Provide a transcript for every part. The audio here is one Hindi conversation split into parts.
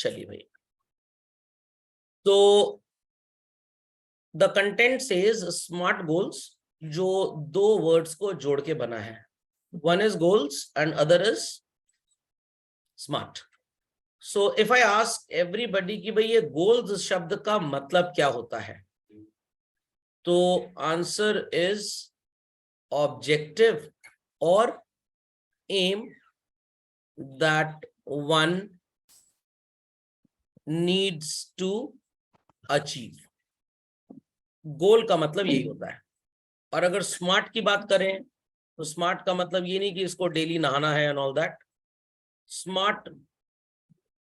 चलिए भाई, तो the content says smart goals, जो दो वर्ड्स को जोड़ के बना है. One is goals and other is smart. So if I ask everybody कि भाई ये गोल्स शब्द का मतलब क्या होता है, तो आंसर इज ऑब्जेक्टिव और aim that one needs to achieve. Goal का मतलब यही होता है. और अगर स्मार्ट की बात करें तो स्मार्ट का मतलब ये नहीं कि इसको डेली नहाना है एंड ऑल दैट. स्मार्ट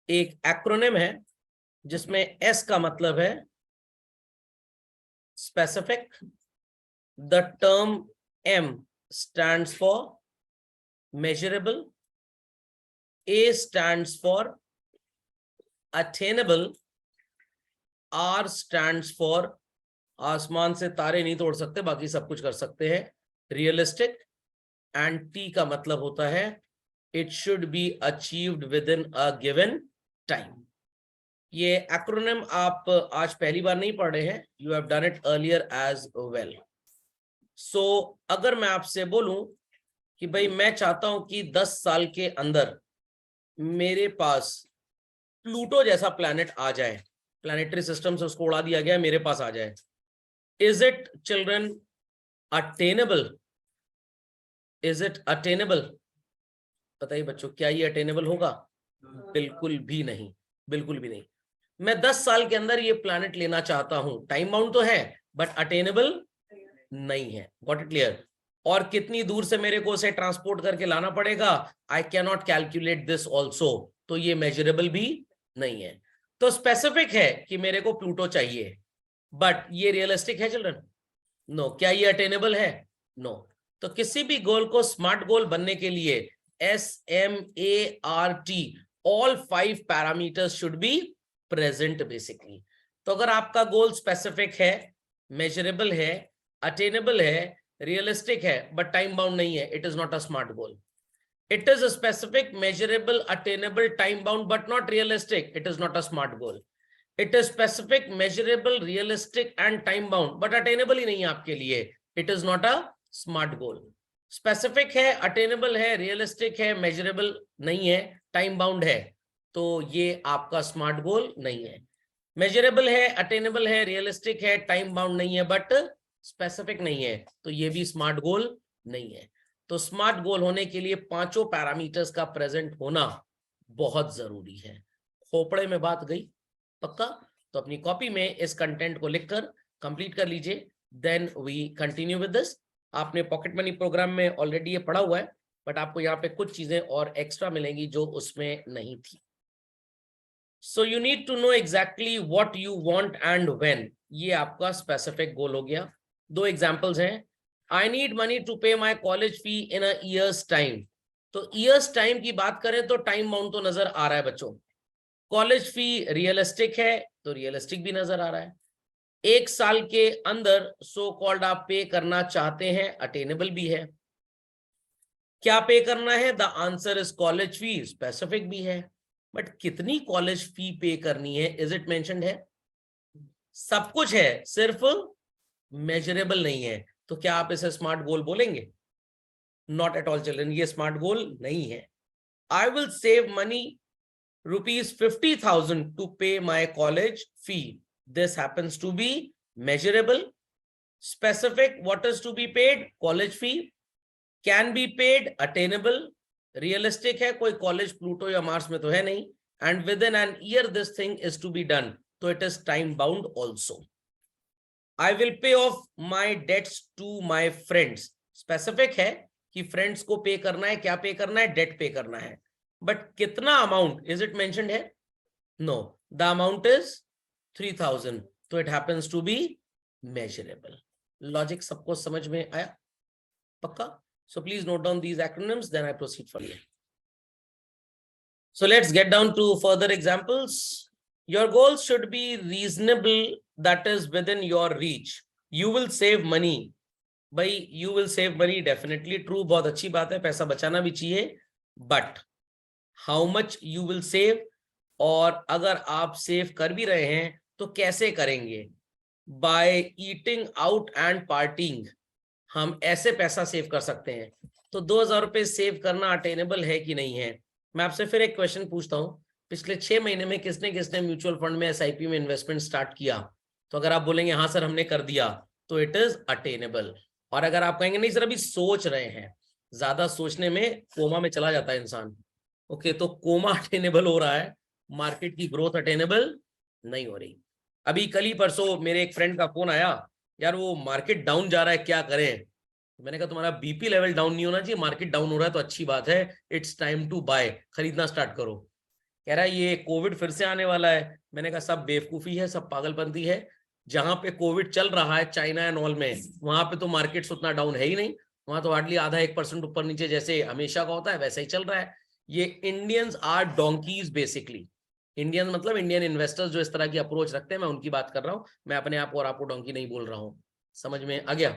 एक एक्रोनिम है जिसमें एस का मतलब है specific, the term M stands for measurable, A stands for attainable, R stands for आसमान से तारे नहीं तोड़ सकते, बाकी सब कुछ कर सकते हैं, रियलिस्टिक, एंड T का मतलब होता है it should be achieved within a given time. ये एक्रोनिम आप आज पहली बार नहीं पढ़ रहे हैं, you have done it earlier as well. So अगर मैं आपसे बोलूं कि भाई मैं चाहता हूं कि 10 साल के अंदर मेरे पास प्लूटो जैसा प्लैनेट आ जाए, प्लैनेटरी सिस्टम से उसको उड़ा दिया गया, मेरे पास आ जाए. Is it children attainable? Is it attainable? बताइए बच्चों, क्या ये अटेनेबल होगा? बिल्कुल भी नहीं, बिल्कुल भी नहीं. मैं 10 साल के अंदर ये प्लैनेट लेना चाहता हूं, टाइम बाउंड तो है बट अटेनेबल नहीं है. Got it clear? और कितनी दूर से मेरे को उसे ट्रांसपोर्ट करके लाना पड़ेगा, I can not calculate this also. तो ये मेजरेबल भी नहीं है. तो स्पेसिफिक है कि मेरे को प्लूटो चाहिए, बट ये रियलिस्टिक है चिल्ड्रन? नो. क्या ये अटेनेबल है? नो. तो किसी भी गोल को स्मार्ट गोल बनने के लिए SMART all 5 parameters should be present basically. तो अगर आपका गोल स्पेसिफिक है, मेजरेबल है, अटेनेबल है, रियलिस्टिक है, बट टाइम बाउंड नहीं है, it is not a smart goal. It is a specific, measurable, attainable, time bound but not realistic, it is not a smart goal. It is specific, measurable, realistic and time bound, but attainable ही नहीं है आपके लिए, it is not a smart goal. Specific है, अटेनेबल है, रियलिस्टिक है, मेजरेबल नहीं है, टाइम बाउंड है, तो ये आपका स्मार्ट गोल नहीं है. मेजरेबल है, अटेनेबल है, रियलिस्टिक है, टाइम बाउंड नहीं है, बट स्पेसिफिक नहीं है, तो ये भी स्मार्ट गोल नहीं है. तो स्मार्ट गोल होने के लिए 5 पैरामीटर्स का प्रेजेंट होना बहुत जरूरी है. खोपड़े में बात गई? पक्का? तो अपनी कॉपी में इस कंटेंट को लिखकर कंप्लीट कर लीजिए. Then we continue with this. आपने पॉकेट मनी प्रोग्राम में ऑलरेडी ये पढ़ा हुआ है, बट आपको यहाँ पे कुछ चीजें और एक्स्ट्रा मिलेंगी जो उसमें नहीं थी. So you need to know exactly what you want and when. ये आपका स्पेसिफिक गोल हो गया. 2 एग्जांपल्स हैं. I need money to pay my college fee in a years time. तो ईयर्स टाइम की बात करें तो टाइम बाउंड तो नजर आ रहा है बच्चों. कॉलेज फी रियलिस्टिक है तो रियलिस्टिक भी नजर आ रहा है. 1 साल के अंदर सो कॉल्ड आप पे करना चाहते हैं, अटेनेबल भी है. क्या पे करना है? The answer is college fee, specific भी है. बट कितनी कॉलेज फी पे करनी है, इज इट मेंशन्ड है? सब कुछ है, सिर्फ मेजरेबल नहीं है. तो क्या आप इसे स्मार्ट गोल बोलेंगे? नॉट एट ऑल चिल्ड्रन, ये स्मार्ट गोल नहीं है. I will save money ₹50,000 to pay my college fee. This happens to be measurable. Specific, what is to be paid? College fee. Can be paid, attainable. Realistic है, कोई college Pluto या Mars में तो है नहीं. And within an year this thing is to be done. So it is time bound also. I will pay off my debts to my friends. Specific है कि friends को pay करना है, क्या pay करना है? Debt pay करना है. बट कितना अमाउंट, इज इट मेंशन्ड है? नो. द अमाउंट इज 3,000, तो it happens to be measurable. Logic सबको समझ में आया? पक्का? So please note down these acronyms, then I proceed further. So let's get down to further examples. Your goals should be reasonable, that is within your reach. You will save money. भाई you will save money, definitely true, बहुत अच्छी बात है, पैसा बचाना भी चाहिए. But how much you will save, और अगर आप सेव कर भी रहे हैं तो कैसे करेंगे? By eating out and partying हम ऐसे पैसा सेव कर सकते हैं। तो 2000 रुपए सेव करना अटेनेबल है कि नहीं है? मैं आपसे फिर एक क्वेश्चन पूछता हूं, पिछले 6 महीने में किसने किसने म्यूचुअल फंड में एसआईपी में इन्वेस्टमेंट स्टार्ट किया? तो अगर आप बोलेंगे हाँ सर हमने कर दिया, तो इट इज अटेनेबल। और अगर आप कहेंगे नहीं सर अभी सोच रहे हैं, ज्यादा सोचने में कोमा में चला जाता है इंसान, ओके, तो कोमा अटेनेबल हो रहा है, मार्केट की ग्रोथ अटेनेबल नहीं हो रही। अभी कल ही परसों मेरे एक फ्रेंड का फोन आया, यार वो मार्केट डाउन जा रहा है क्या करें? मैंने कहा तुम्हारा बीपी लेवल डाउन नहीं होना चाहिए, मार्केट डाउन हो रहा है तो अच्छी बात है, इट्स टाइम टू बाय, खरीदना स्टार्ट करो। कह रहा है ये कोविड फिर से आने वाला है। मैंने कहा सब बेवकूफी है, सब पागलपंती है। जहां पे कोविड चल रहा है चाइना एंड ऑल में, वहां पे तो मार्केट्स उतना डाउन है ही नहीं, वहां तो हार्डली आधा 1% ऊपर नीचे जैसे हमेशा का होता है वैसा ही चल रहा है। ये Indians are donkeys basically. Indian मतलब इंडियन इन्वेस्टर्स जो इस तरह की अप्रोच रखते हैं, मैं उनकी बात कर रहा हूँ, मैं अपने आप और आपको डोंकी नहीं बोल रहा हूँ। समझ में आ गया?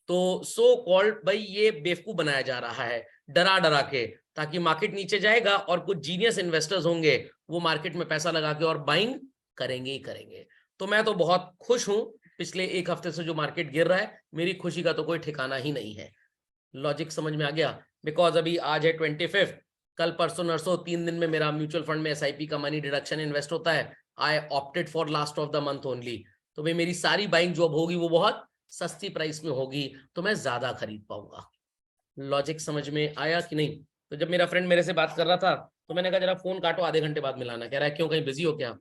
तो सो कॉल्ड भाई ये बेवकूफ बनाया जा रहा है डरा डरा के, ताकि मार्केट नीचे जाएगा और कुछ जीनियस इन्वेस्टर्स होंगे वो मार्केट में पैसा लगा के और बाइंग करेंगे ही करेंगे। तो मैं तो बहुत खुश हूं, पिछले एक हफ्ते से जो मार्केट गिर रहा है, मेरी खुशी का तो कोई ठिकाना ही नहीं है। लॉजिक समझ में आ गया? बिकॉज अभी आज है 25, कल परसों नरसों 3 दिन में मेरा म्यूचुअल फंड में एसआईपी का मनी डिडक्शन इन्वेस्ट होता है। I opted for last of the month only. तो भाई मेरी सारी बाइंग जो अब होगी वो बहुत सस्ती प्राइस में होगी, तो मैं ज्यादा खरीद पाऊंगा। लॉजिक समझ में आया कि नहीं? तो जब मेरा फ्रेंड मेरे से बात कर रहा था तो मैंने कहा जरा फोन काटो, आधे घंटे बाद मिलाना। कह रहा है क्यों, कहीं बिजी हो क्या?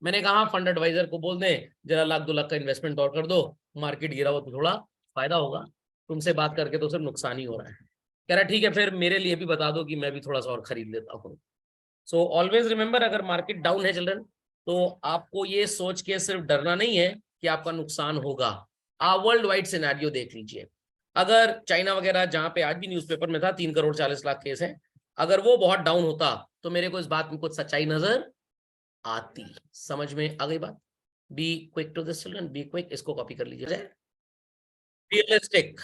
मैंने कहा फंड एडवाइजर को बोल दें जरा 1-2 लाख का इन्वेस्टमेंट और कर दो, मार्केट गिरा हो तो थोड़ा फायदा होगा, तुमसे बात करके तो सिर्फ नुकसान ही हो रहा है। कह रहा ठीक है फिर मेरे लिए भी बता दो कि मैं भी थोड़ा सा और खरीद लेता हूँ। सो ऑलवेज रिमेंबर, अगर मार्केट डाउन है चिल्ड्रन, तो आपको ये सोच के सिर्फ डरना नहीं है कि आपका नुकसान होगा। आप वर्ल्ड वाइड सिनेरियो देख लीजिए। अगर चाइना वगैरह, जहां पे आज भी न्यूज़पेपर में था 3 करोड़ 40 लाख केस है, अगर वो बहुत डाउन होता तो मेरे को इस बात में कुछ सच्चाई नजर आती। समझ में आ गई बात? Be quick to this children, be quick. इसको कॉपी कर लीजिए। Realistic,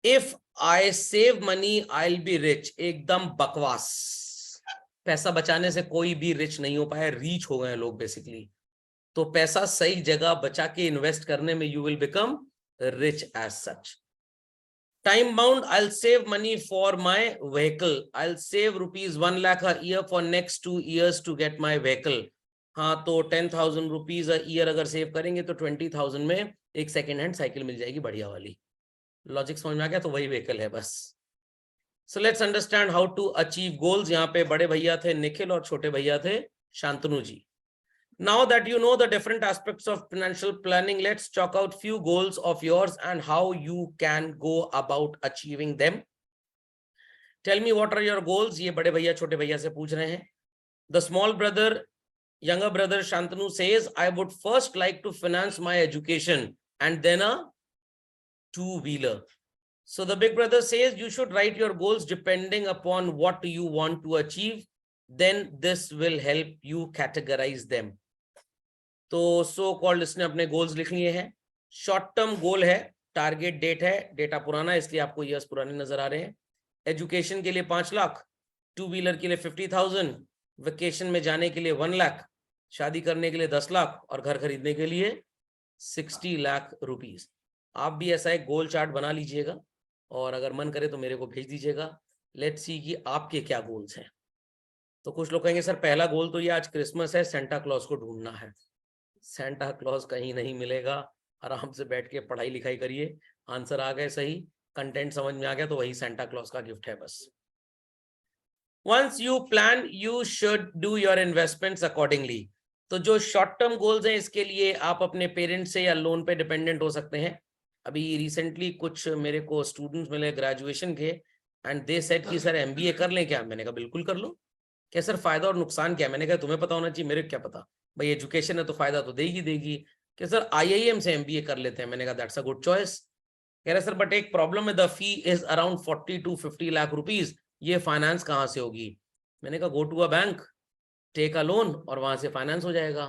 if I save money I will be rich, एकदम बकवास। पैसा बचाने से कोई भी रिच नहीं हो पाया, रीच हो गए लोग बेसिकली। तो पैसा सही जगह बचा के इन्वेस्ट करने में you will become rich as such. Time bound, I'll save money for my vehicle. I'll save ₹1 lakh a year for next 2 years to get my vehicle. हाँ, तो 10,000 रुपीज अ ईयर अगर सेव करेंगे तो 20,000 में एक सेकेंड हैंड साइकिल मिल जाएगी बढ़िया वाली। लॉजिक समझ में आ गया? तो वही व्हीकल है बस। So let's understand how to achieve goals. यहाँ पे बड़े भैया थे निखिल और छोटे भैया थे शांतनु जी। Now that you know the different aspects of financial planning, let's chalk out few goals of yours and how you can go about achieving them. Tell me what are your goals? ये बड़े भैया छोटे भैया से पूछ रहे हैं। The small brother, younger brother Shantanu says, I would first like to finance my education and then a two-wheeler. So the big brother says you should write your goals depending upon what you want to achieve. Then this will help you categorize them. तो सो कॉल्ड इसने अपने गोल्स लिख लिए हैं। शॉर्ट टर्म गोल है, टारगेट डेट है, डेटा पुराना है इसलिए आपको ईयर्स पुराने नजर आ रहे हैं। एजुकेशन के लिए 5 लाख, टू व्हीलर के लिए 50,000, वेकेशन में जाने के लिए 1 लाख, शादी करने के लिए 10 लाख और घर खरीदने के लिए 60 लाख रुपीज। आप भी ऐसा एक गोल चार्ट बना लीजिएगा और अगर मन करे तो मेरे को भेज दीजिएगा। लेट्स सी कि आपके क्या गोल्स हैं। तो कुछ लोग कहेंगे सर पहला गोल तो ये आज क्रिसमस है, सेंटा क्लॉज को ढूंढना है। सेंटा क्लॉज कहीं नहीं मिलेगा, आराम से बैठ के पढ़ाई लिखाई करिए, आंसर आ गए सही, कंटेंट समझ में आ गया तो वही सेंटा क्लॉज का गिफ्ट है बस। Once you plan you should do your investments accordingly. तो जो शॉर्ट टर्म गोल्स हैं इसके लिए आप अपने पेरेंट्स से या लोन पे डिपेंडेंट हो सकते हैं। अभी रिसेंटली कुछ मेरे को स्टूडेंट्स मिले ग्रेजुएशन के एंड दे सेड कि सर एमबीए कर लें क्या? मैंने कहा बिल्कुल कर लो। क्या सर फायदा और नुकसान क्या? मैंने कहा तुम्हें पता होना चाहिए, मेरे क्या पता, भाई एजुकेशन है तो फायदा तो देगी देगी। कि सर आईआईएम से एमबीए कर लेते हैं। मैंने कहा दैट्स अ गुड चॉइस। कह रहे सर बट एक प्रॉब्लम है, the fee is around 40 to 50 lakh rupees, ये फाइनेंस कहाँ से होगी? मैंने कहा go to a bank, take a loan और वहां से फाइनेंस हो जाएगा।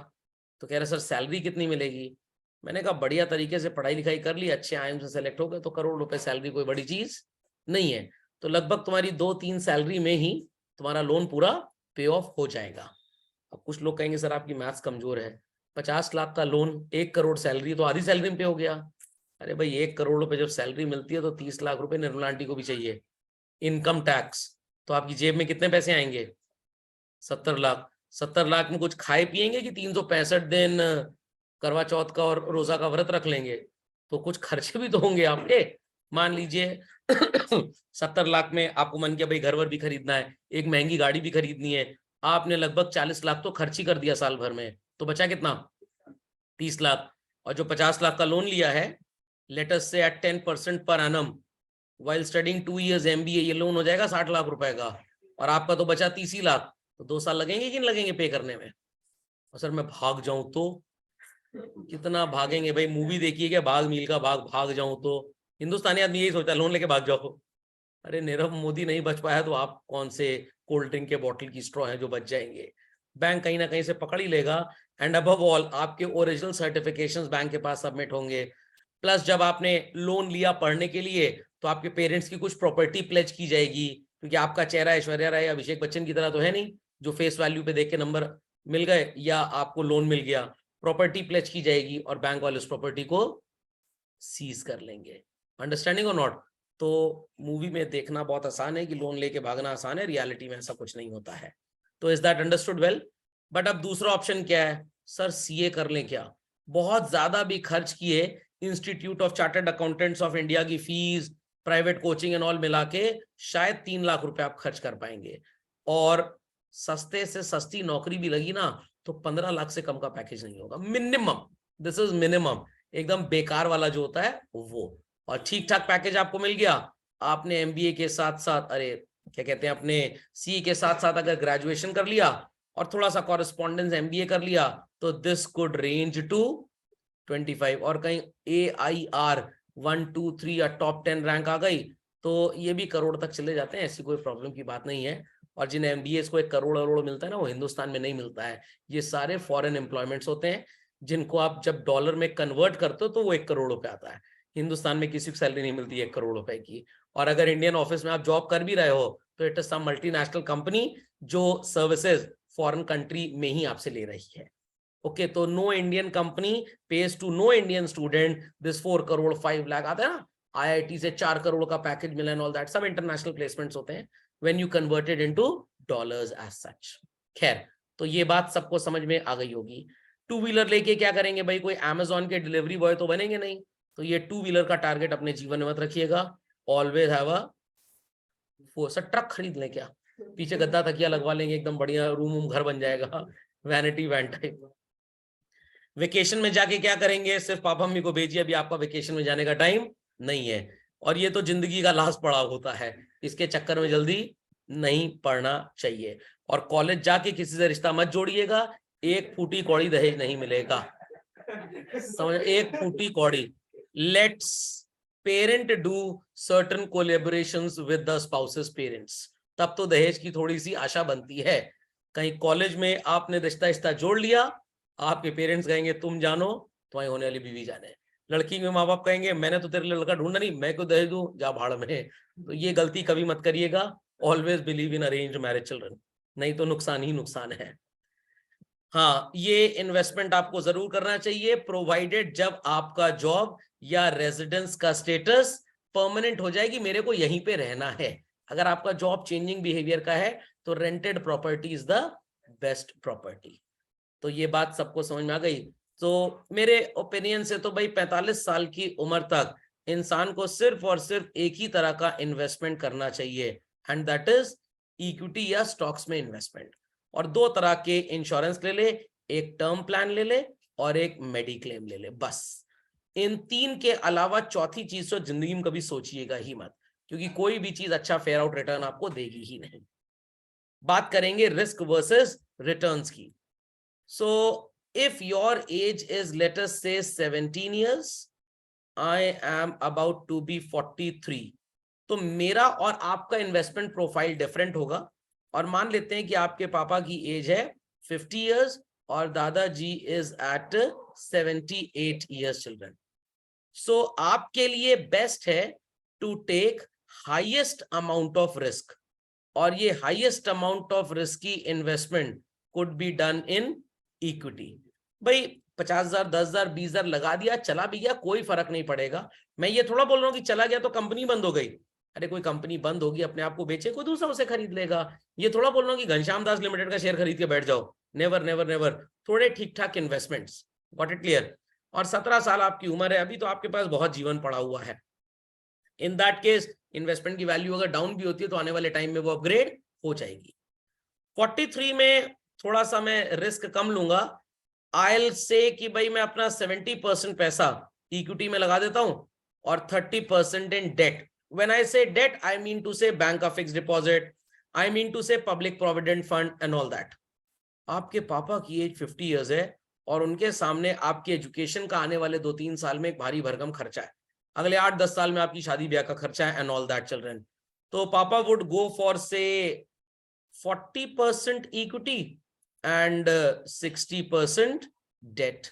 तो कह रहे सर सैलरी कितनी मिलेगी? मैंने कहा बढ़िया तरीके से पढ़ाई लिखाई कर ली, अच्छे आईएम से सेलेक्ट हो गए तो करोड़ रुपए सैलरी कोई बड़ी चीज नहीं है। तो लगभग तुम्हारी 2-3 सैलरी में ही तुम्हारा लोन पूरा पे ऑफ हो जाएगा। अब कुछ लोग कहेंगे सर आपकी मैथ्स कमजोर है, 50 लाख का लोन, 1 करोड़ सैलरी, तो आधी सैलरी में पे हो गया। अरे भाई 1 करोड़ रुपए जब सैलरी मिलती है तो 30 लाख रुपए निर्मला आंटी को भी चाहिए। इनकम टैक्स, तो आपकी जेब में कितने पैसे आएंगे? 70 लाख। 70 लाख में कुछ खाए पिएंगे कि 365 दिन करवा चौथ का और रोजा का व्रत रख लेंगे? तो कुछ खर्चे भी तो होंगे आपके। मान लीजिए 70 लाख में आपको मन किया भाई घर वर भी खरीदना है, एक महंगी गाड़ी भी खरीदनी है, आपने लगभग 40 लाख तो खर्च ही कर दिया साल भर में, तो बचा कितना? 30 लाख। और जो 50 लाख का लोन लिया है, लेट अस से एट 10% पर annum while studying 2 years MBA, ये लोन हो जाएगा 60 लाख रुपए का, और आपका तो बचा 30 ही लाख। तो 2 साल लगेंगे कि नहीं लगेंगे पे करने में? और सर मैं भाग जाऊं तो? कितना भागेंगे भाई? मूवी देखिए क्या, भाग मील का भाग, भाग जाऊं तो? हिंदुस्तानी आदमी यही सोचता है, लोन लेके भाग जाओ। अरे नीरव मोदी नहीं बच पाया तो आप कौन से कोल्ड ड्रिंक के बॉटल की स्ट्रॉ है जो बच जाएंगे? बैंक कहीं ना कहीं से पकड़ ही लेगा। एंड अबव ऑल आपके ओरिजिनल सर्टिफिकेशंस बैंक के पास सबमिट होंगे। प्लस जब आपने लोन लिया पढ़ने के लिए तो आपके पेरेंट्स की कुछ प्रॉपर्टी प्लेज की जाएगी, क्योंकि आपका चेहरा ऐश्वर्या राय या अभिषेक बच्चन की तरह तो है नहीं जो फेस वैल्यू पे देख के नंबर मिल गए या आपको लोन मिल गया। प्रॉपर्टी प्लेज की जाएगी और बैंक वाले उस प्रॉपर्टी को सीज कर लेंगे। अंडरस्टैंडिंग और नॉट? तो मूवी में देखना बहुत आसान है कि लोन लेके भागना आसान है, रियलिटी में ऐसा कुछ नहीं होता है। तो is that understood well? But अब दूसरा ऑप्शन क्या है? सर सीए कर लें क्या? बहुत ज्यादा भी खर्च किए, Institute of Chartered Accountants of India की fees, private coaching and all मिला के शायद 3 लाख रुपए आप खर्च कर पाएंगे। और सस्ते से सस्ती नौकरी भी लगी ना तो 15 लाख से कम का पैकेज नहीं होगा, मिनिमम। This is minimum. एकदम बेकार वाला जो होता है वो। और ठीक ठाक पैकेज आपको मिल गया। आपने एमबीए के साथ साथ, अरे क्या कहते हैं, अपने सी के साथ साथ अगर ग्रेजुएशन कर लिया और थोड़ा सा कॉरेस्पॉन्डेंस एमबीए कर लिया तो दिस कुड रेंज टू 25। और कहीं AIR 1 2 3 या टॉप 10 रैंक आ गई तो ये भी करोड़ तक चले जाते हैं, ऐसी कोई प्रॉब्लम की बात नहीं है। और जिन एमबीए को 1 करोड़ मिलता है ना, वो हिंदुस्तान में नहीं मिलता है। ये सारे फॉरेन एम्प्लॉयमेंट्स होते हैं जिनको आप जब डॉलर में कन्वर्ट करते हो तो वो 1 करोड़ रुपए आता है। हिंदुस्तान में किसी को सैलरी नहीं मिलती 1 करोड़ रुपए की। और अगर इंडियन ऑफिस में आप जॉब कर भी रहे हो तो it is some multinational company जो सर्विसेज फॉरेन कंट्री में ही आपसे ले रही है। ओके, तो no Indian company pays to no Indian student this 4 crore 5 lakh आता है ना, IIT से 4 करोड़ का पैकेज मिला एंड ऑल दैट, सब इंटरनेशनल प्लेसमेंट्स होते हैं when you converted into dollars as such. खैर, तो ये बात सबको समझ में आ गई होगी। 2 व्हीलर लेके क्या करेंगे भाई? कोई अमेजोन के डिलीवरी बॉय तो बनेंगे नहीं। तो ये 2 व्हीलर का टारगेट अपने जीवन में मत रखिएगा। Always have a four. Truck खरीद लें क्या? पीछे गद्दा तकिया लगवा लेंगे, एकदम बढ़िया रूम घर बन जाएगा, वैनिटी वैन टाइप। वेकेशन में जाके क्या करेंगे? सिर्फ पापा मम्मी को भेजिए, अभी आपका वेकेशन में जाने का टाइम नहीं है। और ये तो जिंदगी का लास्ट पड़ाव होता है, इसके चक्कर में जल्दी नहीं पड़ना चाहिए। और कॉलेज जाके किसी से रिश्ता मत जोड़िएगा, 1 फूटी कौड़ी दहेज नहीं मिलेगा। समझ? 1 फूटी कौड़ी। Let's parent do certain collaborations with the spouses parents, तब तो दहेज की थोड़ी सी आशा बनती है। कहीं कॉलेज में आपने रिश्ता जोड़ लिया, आपके पेरेंट्स कहेंगे तुम जानो, तुम्हारी होने वाली बीवी जाने। लड़की के माँ बाप कहेंगे मैंने तो तेरे लिए लड़का ढूंढा नहीं, मैं क्यों दहेज दूं, जा भाड़ में। तो ये गलती कभी मत करिएगा। Always believe in arranged marriage children, नहीं तो नुकसान ही नुकसान है। हाँ, ये इन्वेस्टमेंट आपको जरूर करना चाहिए प्रोवाइडेड जब आपका जॉब या रेजिडेंस का स्टेटस परमानेंट हो जाएगी, मेरे को यहीं पे रहना है। अगर आपका जॉब चेंजिंग बिहेवियर का है तो rented property is the best property. तो ये बात सबको समझ में आ गई। तो मेरे ओपिनियन से तो भाई 45 साल की उम्र तक इंसान को सिर्फ और सिर्फ एक ही तरह का इन्वेस्टमेंट करना चाहिए, एंड दैट इज इक्विटी या स्टॉक्स में इन्वेस्टमेंट। और 2 तरह के इंश्योरेंस ले ले, एक टर्म प्लान ले ले और एक मेडिक्लेम ले ले, बस। इन 3 के अलावा चौथी चीज तो जिंदगी में कभी सोचिएगा ही मत, क्योंकि कोई भी चीज अच्छा फेयर आउट रिटर्न आपको देगी ही नहीं। बात करेंगे रिस्क वर्सेस रिटर्न्स की। So if your age is, let us say 17 years, I am about to be 43, तो मेरा और आपका इन्वेस्टमेंट प्रोफाइल डिफरेंट होगा। और मान लेते हैं कि आपके पापा की एज है 50 years और दादाजी is at 78 years children. So आपके लिए बेस्ट है to take highest amount of risk और ये highest amount of risky investment could be done in equity. भाई 50,000, 10,000, 20,000 लगा दिया, चला भी गया, कोई फर्क नहीं पड़ेगा। मैं ये थोड़ा बोल रहा हूँ कि चला गया तो कंपनी बंद हो गई। अरे कोई कंपनी बंद होगी, अपने आप को बेचे, कोई दूसरा उसे खरीद लेगा। ये थोड़ा बोल रहा हूँ कि घनश्याम दास लिमिटेड का शेयर खरीद के बैठ जाओ, नेवर नेवर नेवर। थोड़े ठीक ठाक इन्वेस्टमेंट्स, गॉट इट क्लियर। और 17 साल आपकी उम्र है अभी, तो आपके पास बहुत जीवन पड़ा हुआ है। इन दैट केस इन्वेस्टमेंट की वैल्यू अगर डाउन भी होती है तो आने वाले टाइम में वो अपग्रेड हो जाएगी। 43 में थोड़ा सा मैं रिस्क कम लूंगा। आई से कि भाई मैं अपना 70% पैसा इक्विटी में लगा देता हूं और 30% इन date. When I say date, I mean to say bank का fix deposit, I mean to say public provident fund and all that. आपके पापा की एज 50 ईयर्स है और उनके सामने आपकी एजुकेशन का आने वाले 2-3 साल में एक भारी भरकम खर्चा है। अगले 8-10 साल में आपकी शादी ब्याह का खर्चा है एंड ऑल दैट चिल्ड्रन। तो पापा वुड गो फॉर से 40% इक्विटी and 60% debt.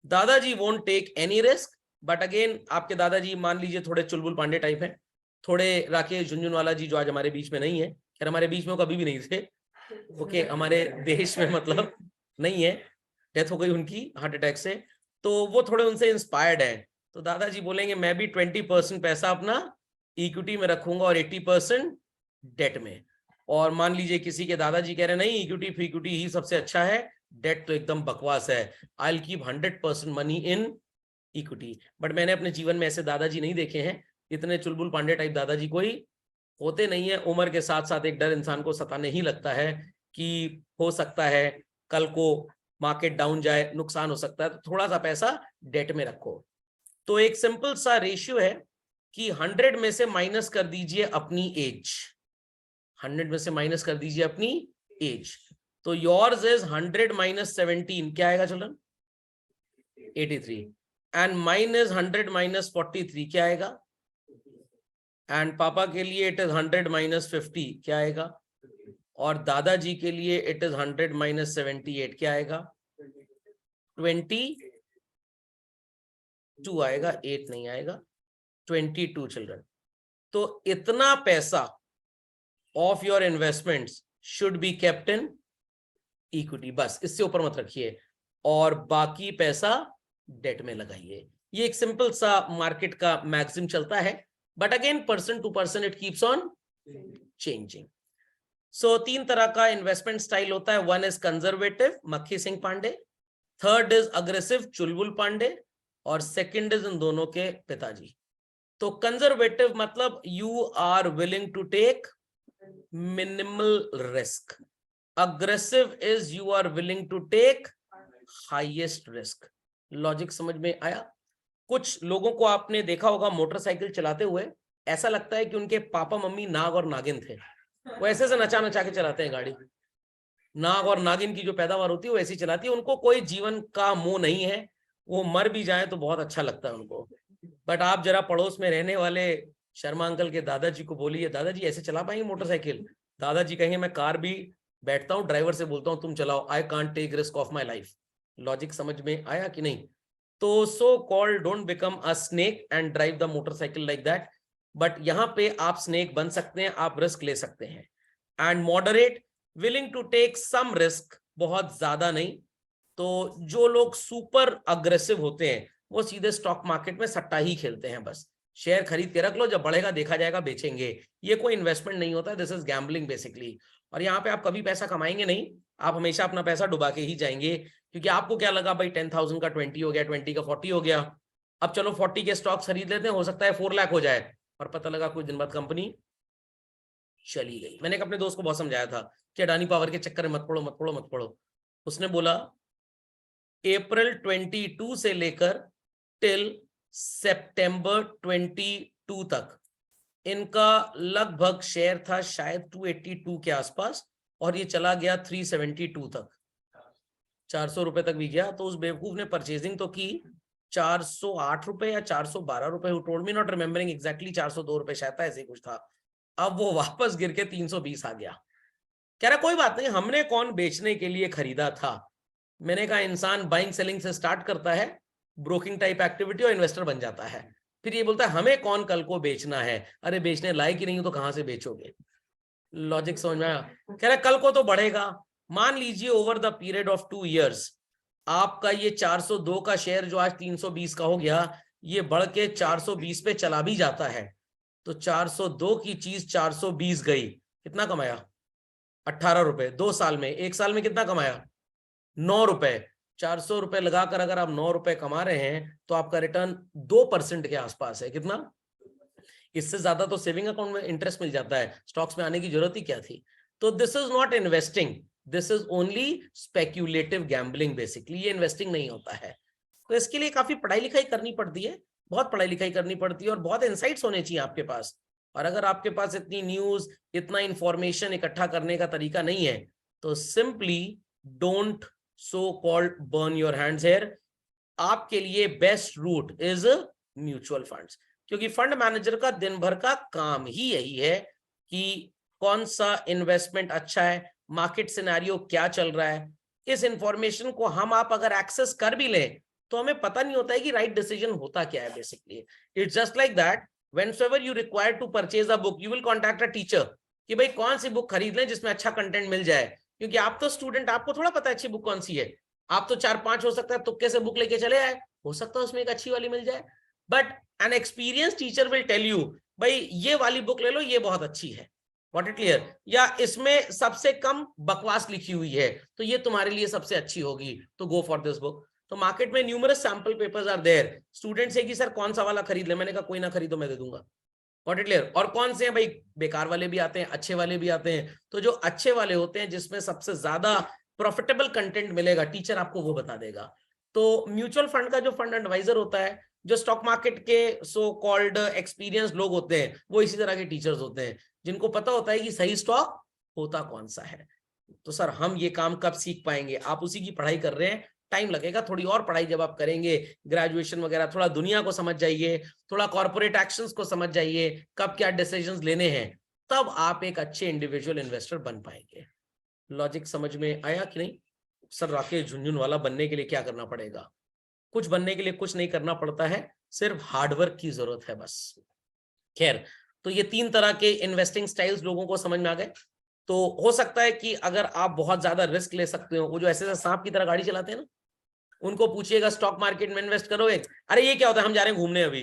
दादाजी won't take any risk, but again आपके दादाजी मान लीजिए थोड़े चुलबुल पांडे टाइप हैं, थोड़े राकेश झुनझुनवाला जी जो आज हमारे बीच में नहीं है, खैर हमारे बीच में वो कभी भी नहीं थे, ओके, हमारे देश में मतलब नहीं है, डेथ हो गई उनकी हार्ट अटैक से, तो वो थोड़े उनसे इंस्पायर्ड है। तो दादाजी बोलेंगे मैं भी 20% पैसा अपना इक्विटी में रखूंगा और 80% डेट में। और मान लीजिए किसी के दादाजी कह रहे हैं नहीं इक्विटी फिक्विटी ही सबसे अच्छा है, डेट तो एकदम बकवास है, I will keep 100% money in equity. But मैंने अपने जीवन में ऐसे दादाजी नहीं देखे हैं, इतने चुलबुल पांडे टाइप दादाजी कोई होते नहीं है। उम्र के साथ साथ एक डर इंसान को सताने ही लगता है कि हो सकता है कल को मार्केट डाउन जाए, नुकसान हो सकता है, तो थोड़ा सा पैसा डेट में रखो। तो एक सिंपल सा रेशियो है कि 100 में से माइनस कर दीजिए अपनी एज, 100 में से माइनस कर दीजिए अपनी एज। तो योर्स इज 100 माइनस 17, क्या आएगा children? 83। And mine is 100 minus 43, क्या आएगा? एंड पापा के लिए इट इज 100 माइनस 50, क्या आएगा? और दादाजी के लिए इट इज 100 माइनस 78, क्या आएगा? 22 आएगा, 8 नहीं आएगा, 22 चिल्ड्रन। तो इतना पैसा of your investments should be kept in equity, बस इससे ऊपर मत रखिए, और बाकी पैसा डेट में लगाइए। ये एक सिंपल सा मार्केट का मैक्सिम चलता है, but again person to person it keeps on changing. So 3 तरह का इन्वेस्टमेंट स्टाइल होता है। 1 is conservative, Makkhi Singh Pandey, 3rd is aggressive, Chulbul Pandey, और 2nd इज इन दोनों के पिताजी। तो कंजर्वेटिव मतलब you are willing to take minimal risk, aggressive is you are willing to take highest risk. Logic समझ में आया? कुछ लोगों को आपने देखा होगा मोटरसाइकिल चलाते हुए, ऐसा लगता है कि उनके पापा मम्मी नाग और नागिन थे, वो ऐसे से नचा नचा के चलाते हैं गाड़ी। नाग और नागिन की जो पैदावार होती है वो ऐसी चलाती है, उनको कोई जीवन का मोह नहीं है, वो मर भी जाए तो बहुत अच्छा लगता है उनको। बट आप जरा पड़ोस में रहने वाले शर्मा अंकल के दादाजी को बोलिए, दादाजी ऐसे चला पाएंगे मोटरसाइकिल? दादाजी कहेंगे मैं कार भी बैठता हूँ, ड्राइवर से बोलता हूँ तुम चलाओ, I can't take risk of my life. Logic समझ में आया कि नहीं? तो so called don't become a snake and drive the motorcycle like that, but यहाँ पे आप स्नेक बन सकते हैं, आप रिस्क ले सकते हैं। And moderate, willing to take some risk, बहुत ज्यादा नहीं। तो जो लोग सुपर अग्रेसिव होते हैं वो सीधे स्टॉक मार्केट में सट्टा ही खेलते हैं, बस शेयर खरीद के रख लो, जब बढ़ेगा देखा जाएगा बेचेंगे। ये कोई इन्वेस्टमेंट नहीं होता, दिस इज गैम्बलिंग बेसिकली। और यहाँ पे आप कभी पैसा कमाएंगे नहीं, आप हमेशा अपना पैसा डुबा के ही जाएंगे, क्योंकि आपको क्या लगा भाई 10,000 का 20 हो गया, 20 का 40 हो गया, अब चलो 40 के स्टॉक खरीद लेते हैं, हो सकता है 4 लाख हो जाए, और पता लगा कुछ दिन बाद कंपनी चली गई। मैंने अपने दोस्त को बहुत समझाया था कि अडानी पावर के चक्कर में मत पड़ो मत पड़ो मत पड़ो। उसने बोला अप्रैल 22 से लेकर टिल सितंबर 22 तक इनका लगभग शेयर था शायद 282 के आसपास, और ये चला गया 372 तक, 400 रुपए तक भी गया। तो उस बेवकूफ ने परचेजिंग तो की 408 रुपए या 412 रुपए, who told me, not remembering exactly, 402 रुपए शायद था, ऐसे कुछ था। अब वो वापस गिर के 320 आ गया। कह रहा कोई बात नहीं, हमने कौन बेचने के लिए खरीदा था। मैंने कहा इंसान बाइंग सेलिंग से स्टार्ट करता है, ब्रोकिंग टाइप एक्टिविटी, और इन्वेस्टर बन जाता है, फिर ये बोलता है हमें कौन कल को बेचना है। अरे बेचने लायक ही नहीं हो तो कहां से बेचोगे? लॉजिक समझ में आया? कह रहा कल को तो बढ़ेगा, मान लीजिए over the period of 2 years आपका ये 402 का शेयर जो आज 320 का हो गया, ये बढ़ के 420 पे चला भी जाता है, तो 402 की चीज 420 गई, कितना कमाया? 18 रुपए। 2 साल में, 1 साल में कितना कमाया? 9 रुपए। 400 रुपए लगाकर अगर आप 9 रुपए कमा रहे हैं तो आपका रिटर्न 2% के आसपास है। कितना? इससे ज्यादा तो सेविंग अकाउंट में इंटरेस्ट मिल जाता है, स्टॉक्स में आने की जरूरत ही क्या थी? तो this is not investing, this is only speculative gambling basically, ये इन्वेस्टिंग नहीं होता है। तो इसके लिए काफी पढ़ाई लिखाई करनी पड़ती है, बहुत पढ़ाई लिखाई करनी पड़ती है और बहुत इंसाइट्स होने चाहिए आपके पास। और अगर आपके पास इतनी न्यूज, इतना इंफॉर्मेशन इकट्ठा करने का तरीका नहीं है, तो simply don't so called burn your hands here. आपके लिए best route is mutual funds, क्योंकि फंड मैनेजर का दिन भर का काम ही यही है कि कौन सा इन्वेस्टमेंट अच्छा है, मार्केट सिनेरियो क्या चल रहा है। इस इंफॉर्मेशन को हम आप अगर एक्सेस कर भी लें तो हमें पता नहीं होता है कि राइट डिसीजन होता क्या है। Basically it's just like that, whenever you require to purchase a book, you will contact a teacher कि भाई कौन सी बुक खरीद लें जिसमें अच्छा कंटेंट मिल जाए, क्योंकि आप तो स्टूडेंट, आपको थोड़ा पता है अच्छी बुक कौन सी है। आप तो 4-5 हो सकता है तुक्के से बुक लेके चले आए, हो सकता है उसमें एक अच्छी वाली मिल जाए, but an experience teacher will tell you भाई ये वाली बुक ले लो, ये बहुत अच्छी है, व्हाट इट क्लियर, या इसमें सबसे कम बकवास लिखी हुई है तो ये तुम्हारे लिए सबसे अच्छी होगी, तो गो फॉर दिस बुक। तो मार्केट में numerous sample papers are there, student से कि सर कौन सा वाला खरीद ले, मैंने कहा कोई ना खरीदो मैं दे दूंगा, व्हाट इट क्लियर। और कौन से हैं भाई, बेकार वाले भी आते हैं, अच्छे वाले भी आते हैं, तो जो अच्छे वाले होते हैं जिसमें सबसे ज्यादा प्रॉफिटेबल कंटेंट मिलेगा, टीचर आपको वो बता देगा। तो म्यूचुअल फंड का जो फंड एडवाइजर होता है, जो स्टॉक मार्केट के सो कॉल्ड एक्सपीरियंस लोग होते हैं, वो इसी तरह के टीचर्स होते हैं जिनको पता होता है कि सही स्टॉक होता कौन सा है। तो सर हम ये काम कब सीख पाएंगे? आप उसी की पढ़ाई कर रहे हैं, टाइम लगेगा, थोड़ी और पढ़ाई जब आप करेंगे, ग्रेजुएशन वगैरह, थोड़ा दुनिया को समझ जाइए, थोड़ा कॉर्पोरेट एक्शंस को समझ जाइए, कब क्या डिसीजंस लेने हैं, तब आप एक अच्छे इंडिविजुअल इन्वेस्टर बन पाएंगे। लॉजिक समझ में आया कि नहीं? सर राकेश झुनझुनवाला बनने के लिए क्या करना पड़ेगा? कुछ बनने के लिए कुछ नहीं करना पड़ता है, सिर्फ हार्डवर्क की जरूरत है बस। खैर, तो ये 3 तरह के इन्वेस्टिंग स्टाइल्स लोगों को समझ में आ गए। तो हो सकता है कि अगर आप बहुत ज्यादा रिस्क ले सकते हो, वो जो ऐसे सांप की तरह गाड़ी चलाते हैं ना, उनको पूछिएगा स्टॉक मार्केट में इन्वेस्ट करोगे, अरे ये क्या होता है, हम जा रहे हैं घूमने, अभी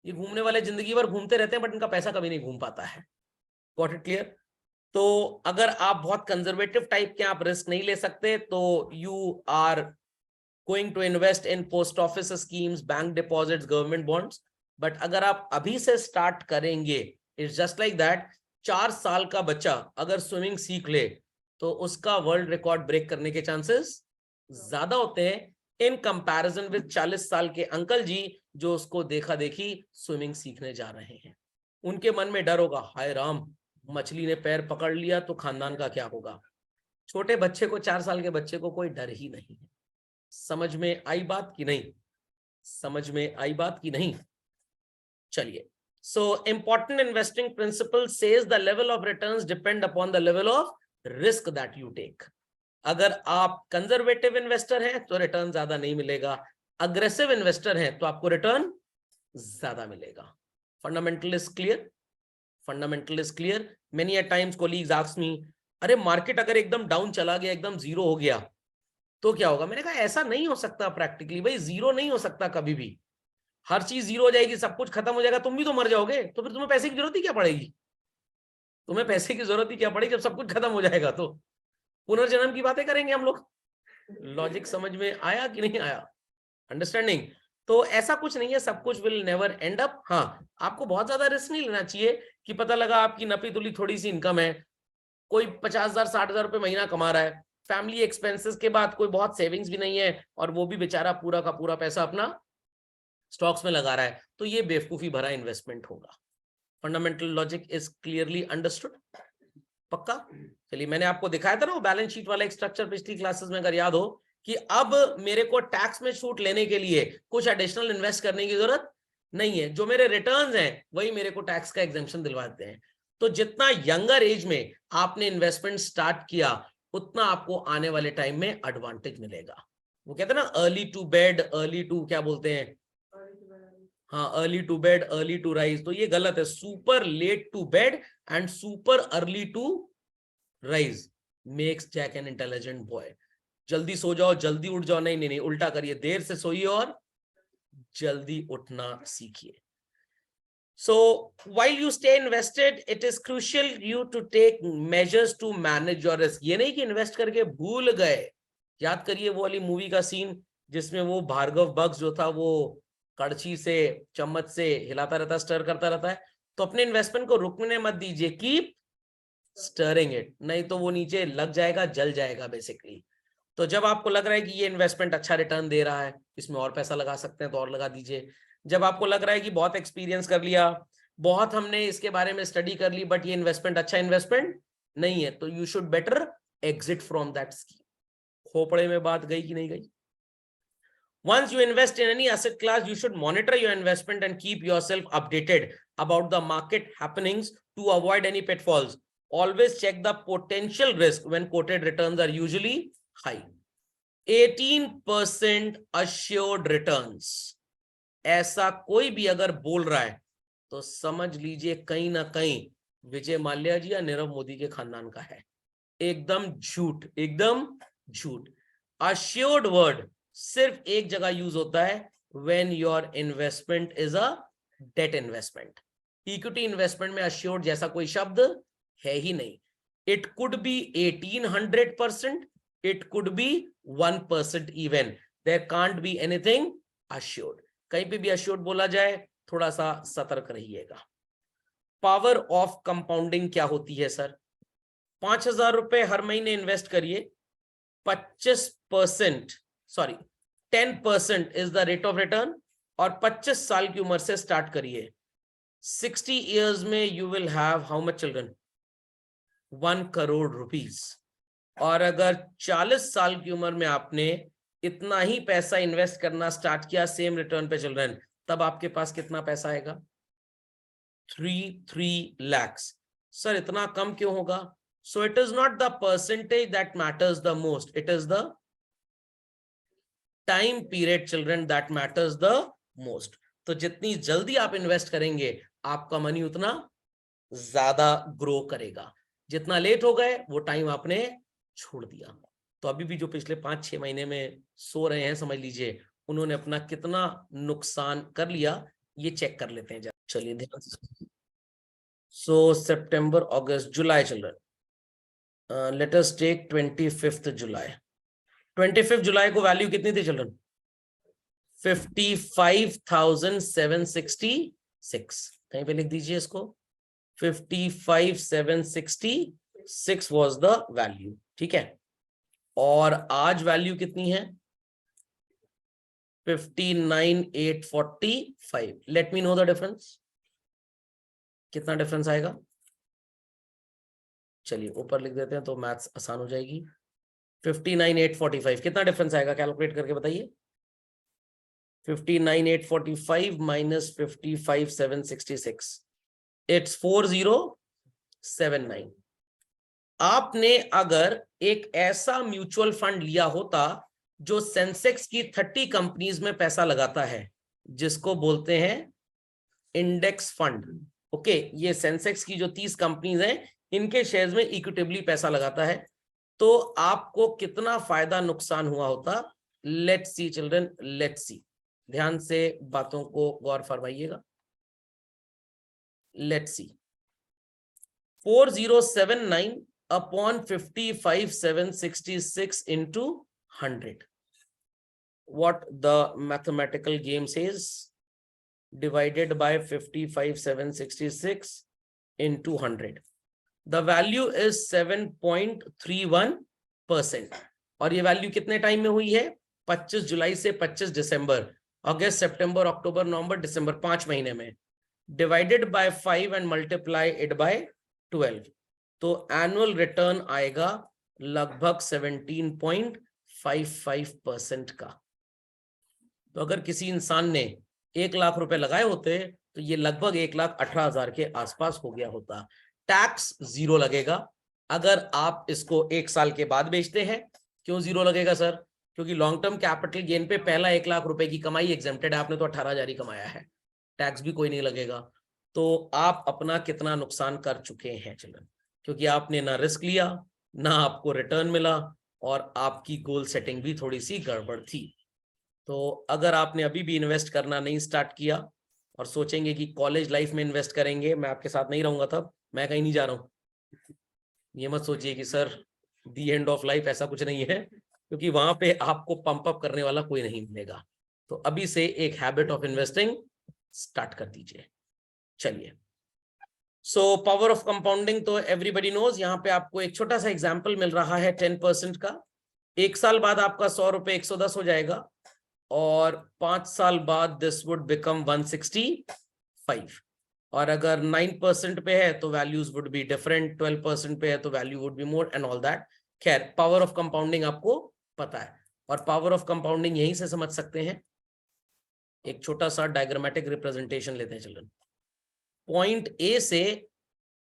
ये घूमने वाले जिंदगी भर घूमते रहते हैं बट इनका पैसा कभी नहीं घूम पाता है। Got it clear? तो अगर आप बहुत कंजर्वेटिव टाइप के, आप रिस्क नहीं ले सकते, तो you are going to invest in post office schemes, bank deposits, government bonds. But अगर आप अभी से स्टार्ट करेंगे, इट्स जस्ट लाइक दैट, 4 साल का बच्चा अगर स्विमिंग सीख ले तो उसका वर्ल्ड रिकॉर्ड ब्रेक करने के चांसेस ज्यादा होते हैं इन कंपैरिजन विद 40 साल के अंकल जी जो उसको देखा देखी स्विमिंग सीखने जा रहे हैं। उनके मन में डर होगा, हाय राम, मछली ने पैर पकड़ लिया तो खानदान का क्या होगा। छोटे बच्चे को, 4 साल के बच्चे को कोई डर ही नहीं है। समझ में आई बात की नहीं? समझ में आई बात की नहीं? चलिए, so important investing principle says the level of returns depend upon the level of risk that you take. अगर आप कंजर्वेटिव इन्वेस्टर हैं तो रिटर्न ज्यादा नहीं मिलेगा, अग्रेसिव इन्वेस्टर हैं तो आपको रिटर्न ज्यादा मिलेगा। Fundamental is clear? Fundamental is clear? Many a times colleagues ask me, अरे मार्केट अगर एकदम डाउन चला गया, एकदम जीरो हो गया तो क्या होगा? मैंने कहा ऐसा नहीं हो सकता प्रैक्टिकली, भाई जीरो नहीं हो सकता कभी भी। हर चीज जीरो हो जाएगी, सब कुछ खत्म हो जाएगा, तुम भी तो मर जाओगे, तो फिर तुम्हें पैसे की जरूरत ही क्या पड़ेगी? तुम्हें पैसे की जरूरत ही क्या पड़ेगी जब सब कुछ खत्म हो जाएगा? तो पुनर्जन्म की बातें करेंगे हम लोग। लॉजिक समझ में आया कि नहीं आया? अंडरस्टैंडिंग? तो ऐसा कुछ नहीं है, सब कुछ विल नेवर एंड अप। हाँ, आपको बहुत ज्यादा रिस्क नहीं लेना चाहिए कि पता लगा आपकी नपी तुली थोड़ी सी इनकम है, कोई 50,000 60,000 रुपए महीना कमा रहा है, फैमिली एक्सपेंसेस के बाद कोई बहुत सेविंग्स भी नहीं है और वो भी बेचारा पूरा का पूरा पैसा अपना स्टॉक्स में लगा रहा है, तो ये बेवकूफी भरा इन्वेस्टमेंट होगा। Fundamental logic is clearly understood? पक्का? चलिए, मैंने आपको दिखाया था ना वो बैलेंस शीट वाला एक स्ट्रक्चर पिछली क्लासेस में, अगर याद हो, कि अब मेरे को टैक्स में छूट लेने के लिए कुछ एडिशनल इन्वेस्ट करने की जरूरत नहीं है, जो मेरे रिटर्न्स हैं वही मेरे को टैक्स का एग्जेम्पशन दिलवाते हैं। तो जितना यंगर एज में आपने इन्वेस्टमेंट स्टार्ट किया उतना आपको आने वाले टाइम में एडवांटेज मिलेगा। वो कहते हैं ना, early to bed, early to क्या बोलते हैं, हाँ, early to bed early to rise, तो ये गलत है। Super late to bed and super early to rise makes Jack an intelligent boy. जल्दी सो जाओ जल्दी उठ जाओ, नहीं नहीं नहीं, उल्टा करिए, देर से सोइए और जल्दी उठना सीखिए। So while you stay invested, it is crucial you to take measures to manage your risk. ये नहीं कि इन्वेस्ट करके भूल गए। याद करिए वो वाली मूवी का सीन जिसमें वो भार्गव बग्स जो था वो कड़छी से चम्मच से हिलाता रहता, स्टर करता रहता है। तो अपने इन्वेस्टमेंट को रुकने मत दीजिए, कीप स्टरिंग इट, नहीं तो वो नीचे लग जाएगा, जल जाएगा बेसिकली। तो जब आपको लग रहा है कि ये इन्वेस्टमेंट अच्छा रिटर्न दे रहा है, इसमें और पैसा लगा सकते हैं तो और लगा दीजिए। जब आपको लग रहा है कि बहुत एक्सपीरियंस कर लिया, बहुत हमने इसके बारे में स्टडी कर ली, बट ये इन्वेस्टमेंट अच्छा इन्वेस्टमेंट नहीं है, तो you should better exit from that scheme. खोपड़े में बात गई कि नहीं गई? Once you invest in any asset class, you should monitor your investment and keep yourself updated about the market happenings to avoid any pitfalls. Always check the potential risk when quoted returns are usually high. 18% assured returns. ऐसा कोई भी अगर बोल रहा है तो समझ लीजिए कहीं ना कहीं विजय माल्या जी या नीरव मोदी के खानदान का है। एकदम झूठ, एकदम झूठ। assured वर्ड सिर्फ एक जगह यूज होता है, when your investment is a debt investment. Equity investment में assured जैसा कोई शब्द है ही नहीं। It could be 1800%, it could be 1% even. There can't be anything assured. कहीं पे भी assured बोला जाए थोड़ा सा सतर्क रहिएगा। पावर ऑफ कंपाउंडिंग क्या होती है सर? 5,000 रुपए हर महीने इन्वेस्ट करिए, 25%, sorry 10% is the rate of return, और 25 साल की उम्र से स्टार्ट करिए। 60 इयर्स में you will have how much children? 1 crore rupees. और अगर 40 साल की उम्र में आपने इतना ही पैसा इन्वेस्ट करना स्टार्ट किया सेम रिटर्न पे चिल्ड्रन, तब आपके पास कितना पैसा आएगा? 3 lakhs। सर इतना कम क्यों होगा? So it is not the percentage that matters the most, it is the time period children that matters the most. तो जितनी जल्दी आप इन्वेस्ट करेंगे आपका मनी उतना ज्यादा ग्रो करेगा। जितना लेट हो गए वो टाइम आपने छोड़ दिया। तो अभी भी जो पिछले 5-6 महीने में सो रहे हैं, समझ लीजिए उन्होंने अपना कितना नुकसान कर लिया, ये चेक कर लेते हैं। चलिए ध्यान से। सो सितंबर, अगस्त, जुलाई चिल्ड्रन, लेट अस टेक 25 जुलाई। 25 जुलाई को वैल्यू कितनी थी चिल्ड्रन? 55,766। कहीं पे लिख दीजिए इसको, 55,766 वाज द वैल्यू। ठीक है, और आज वैल्यू कितनी है? 59,845। Let me know the difference. कितना डिफरेंस आएगा? चलिए ऊपर लिख देते हैं तो मैथ्स आसान हो जाएगी। 59,845 कितना डिफरेंस आएगा? कैलकुलेट करके बताइए। 59,845 माइनस 55,766, इट्स 4079। आपने अगर एक ऐसा म्यूचुअल फंड लिया होता जो सेंसेक्स की 30 कंपनीज में पैसा लगाता है, जिसको बोलते हैं इंडेक्स फंड। ओके, ये सेंसेक्स की जो 30 कंपनीज हैं इनके शेयर्स में इक्विटेबली पैसा लगाता है, तो आपको कितना फायदा नुकसान हुआ होता? Let's see children, let's see. ध्यान से बातों को गौर फरमाइएगा। Let's see, 4079 upon 55,766 into 100. What the mathematical game says? Divided by 55,766 into 100. The value is 7.31%। और ये वैल्यू कितने टाइम में हुई है? 25 जुलाई से 25 दिसंबर, अगस्त, सितंबर, अक्टूबर, नवंबर, दिसंबर, 5 महीने में। Divided by 5 and multiply it by 12, तो एनुअल रिटर्न आएगा लगभग 17.55% का। तो अगर किसी इंसान ने 1 लाख रुपए लगाए होते तो ये लगभग 1,18,000 के आसपास हो गया होता। टैक्स 0 लगेगा अगर आप इसको 1 साल के बाद बेचते हैं। क्यों 0 लगेगा सर? क्योंकि लॉन्ग टर्म कैपिटल गेन पे पहला 1 लाख रुपए की कमाई एग्जेम्प्टेड है, आपने तो 18,000 ही कमाया है। टैक्स भी कोई नहीं लगेगा। तो आप अपना कितना नुकसान कर चुके हैं चिल्ड्रन, क्योंकि आपने ना रिस्क लिया, ना आपको रिटर्न मिला, और आपकी गोल सेटिंग भी थोड़ी सी गड़बड़ थी। तो अगर आपने अभी भी इन्वेस्ट करना नहीं स्टार्ट किया और सोचेंगे कि कॉलेज लाइफ में इन्वेस्ट करेंगे, मैं आपके साथ नहीं रहूंगा, तब मैं कहीं नहीं जा रहा हूँ, ये मत सोचिए कि sir the end of life, ऐसा कुछ नहीं है, क्योंकि वहां पे आपको पंप अप करने वाला कोई नहीं मिलेगा। तो अभी से एक हैबिट ऑफ इन्वेस्टिंग स्टार्ट कर दीजिए। चलिए, सो पावर ऑफ कंपाउंडिंग तो एवरीबडी नोज। यहाँ पे आपको एक छोटा सा एग्जांपल मिल रहा है 10% का। 1 साल बाद आपका 100 रुपए 110 हो जाएगा, और 5 साल बाद दिस वुड बिकम 165। और अगर 9% पे है तो वैल्यूज वुड बी डिफरेंट, 12% पे है तो value would be more and all that. खैर, पावर ऑफ कंपाउंडिंग आपको पता है, और पावर ऑफ कंपाउंडिंग यहीं से समझ सकते हैं। एक छोटा सा डायग्रामेटिक रिप्रेजेंटेशन लेते हैं चिल्ड्रन। पॉइंट ए से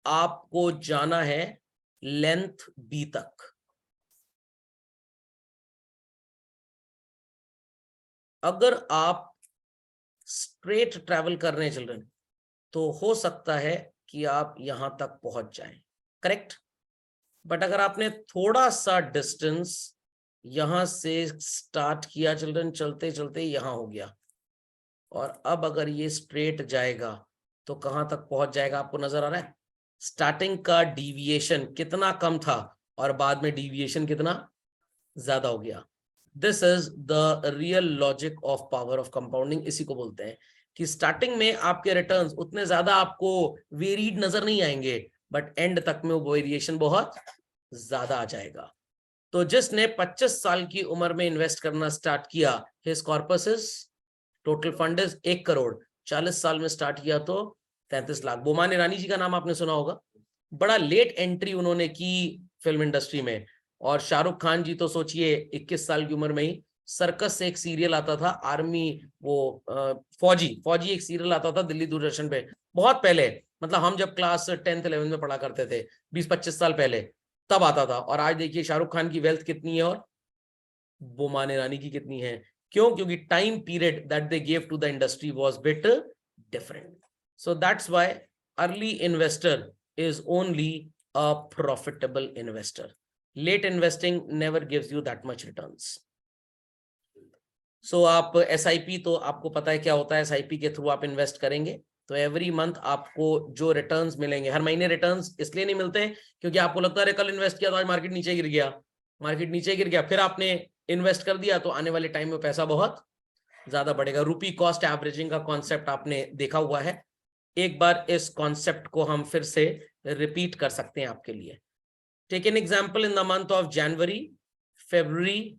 आपको जाना है लेंथ बी तक। अगर आप स्ट्रेट ट्रैवल कर रहे हैं चिल्ड्रन, तो हो सकता है कि आप यहां तक पहुंच जाएं, करेक्ट। बट अगर आपने थोड़ा सा डिस्टेंस यहां से स्टार्ट किया चिल्ड्रन, चलते चलते यहां हो गया, और अब अगर ये स्ट्रेट जाएगा तो कहां तक पहुंच जाएगा, आपको नजर आ रहा है? स्टार्टिंग का डिविएशन कितना कम था और बाद में डिविएशन कितना ज्यादा हो गया। This is the real logic of power of compounding. इसी को बोलते हैं कि स्टार्टिंग में आपके रिटर्न्स उतने ज्यादा आपको वेरीड नजर नहीं आएंगे, बट एंड तक में वो वेरिएशन बहुत ज्यादा आ जाएगा। तो जिसने 25 साल की उम्र में इन्वेस्ट करना स्टार्ट किया, his corpus is, total fund is 1 crore. 40 साल में स्टार्ट किया तो 33 लाख। बोमान ईरानी जी का नाम आपने सुना होगा, बड़ा लेट एंट्री उन्होंने की फिल्म इंडस्ट्री में। और शाहरुख खान जी तो सोचिए 21 साल की उम्र में ही, सर्कस से एक सीरियल आता था, आर्मी, वो फौजी फौजी एक सीरियल आता था दिल्ली दूरदर्शन पे, बहुत पहले, मतलब हम जब क्लास 10th 11th में पढ़ा करते थे, 20-25 साल पहले, तब आता था। और आज देखिए शाहरुख खान की वेल्थ कितनी है और बोमान ईरानी की कितनी है। क्यों? क्योंकि time period that they gave to the industry was bit different. So that's why early investor is only a profitable investor. Late investing never gives you that much returns. So आप SIP, तो आपको पता है क्या होता है, SIP के थ्रू आप इन्वेस्ट करेंगे तो एवरी मंथ आपको जो रिटर्न्स मिलेंगे, हर महीने रिटर्न्स इसलिए नहीं मिलते क्योंकि आपको लगता है कल इन्वेस्ट किया तो आज मार्केट नीचे गिर गया, मार्केट नीचे गिर गया, फिर आपने इन्वेस्ट कर दिया तो आने वाले टाइम में पैसा बहुत ज्यादा बढ़ेगा। रुपी कॉस्ट एवरेजिंग का कॉन्सेप्ट आपने देखा हुआ है। एक बार इस कॉन्सेप्ट को हम फिर से रिपीट कर सकते हैं आपके लिए। Take an example in the month of January, February,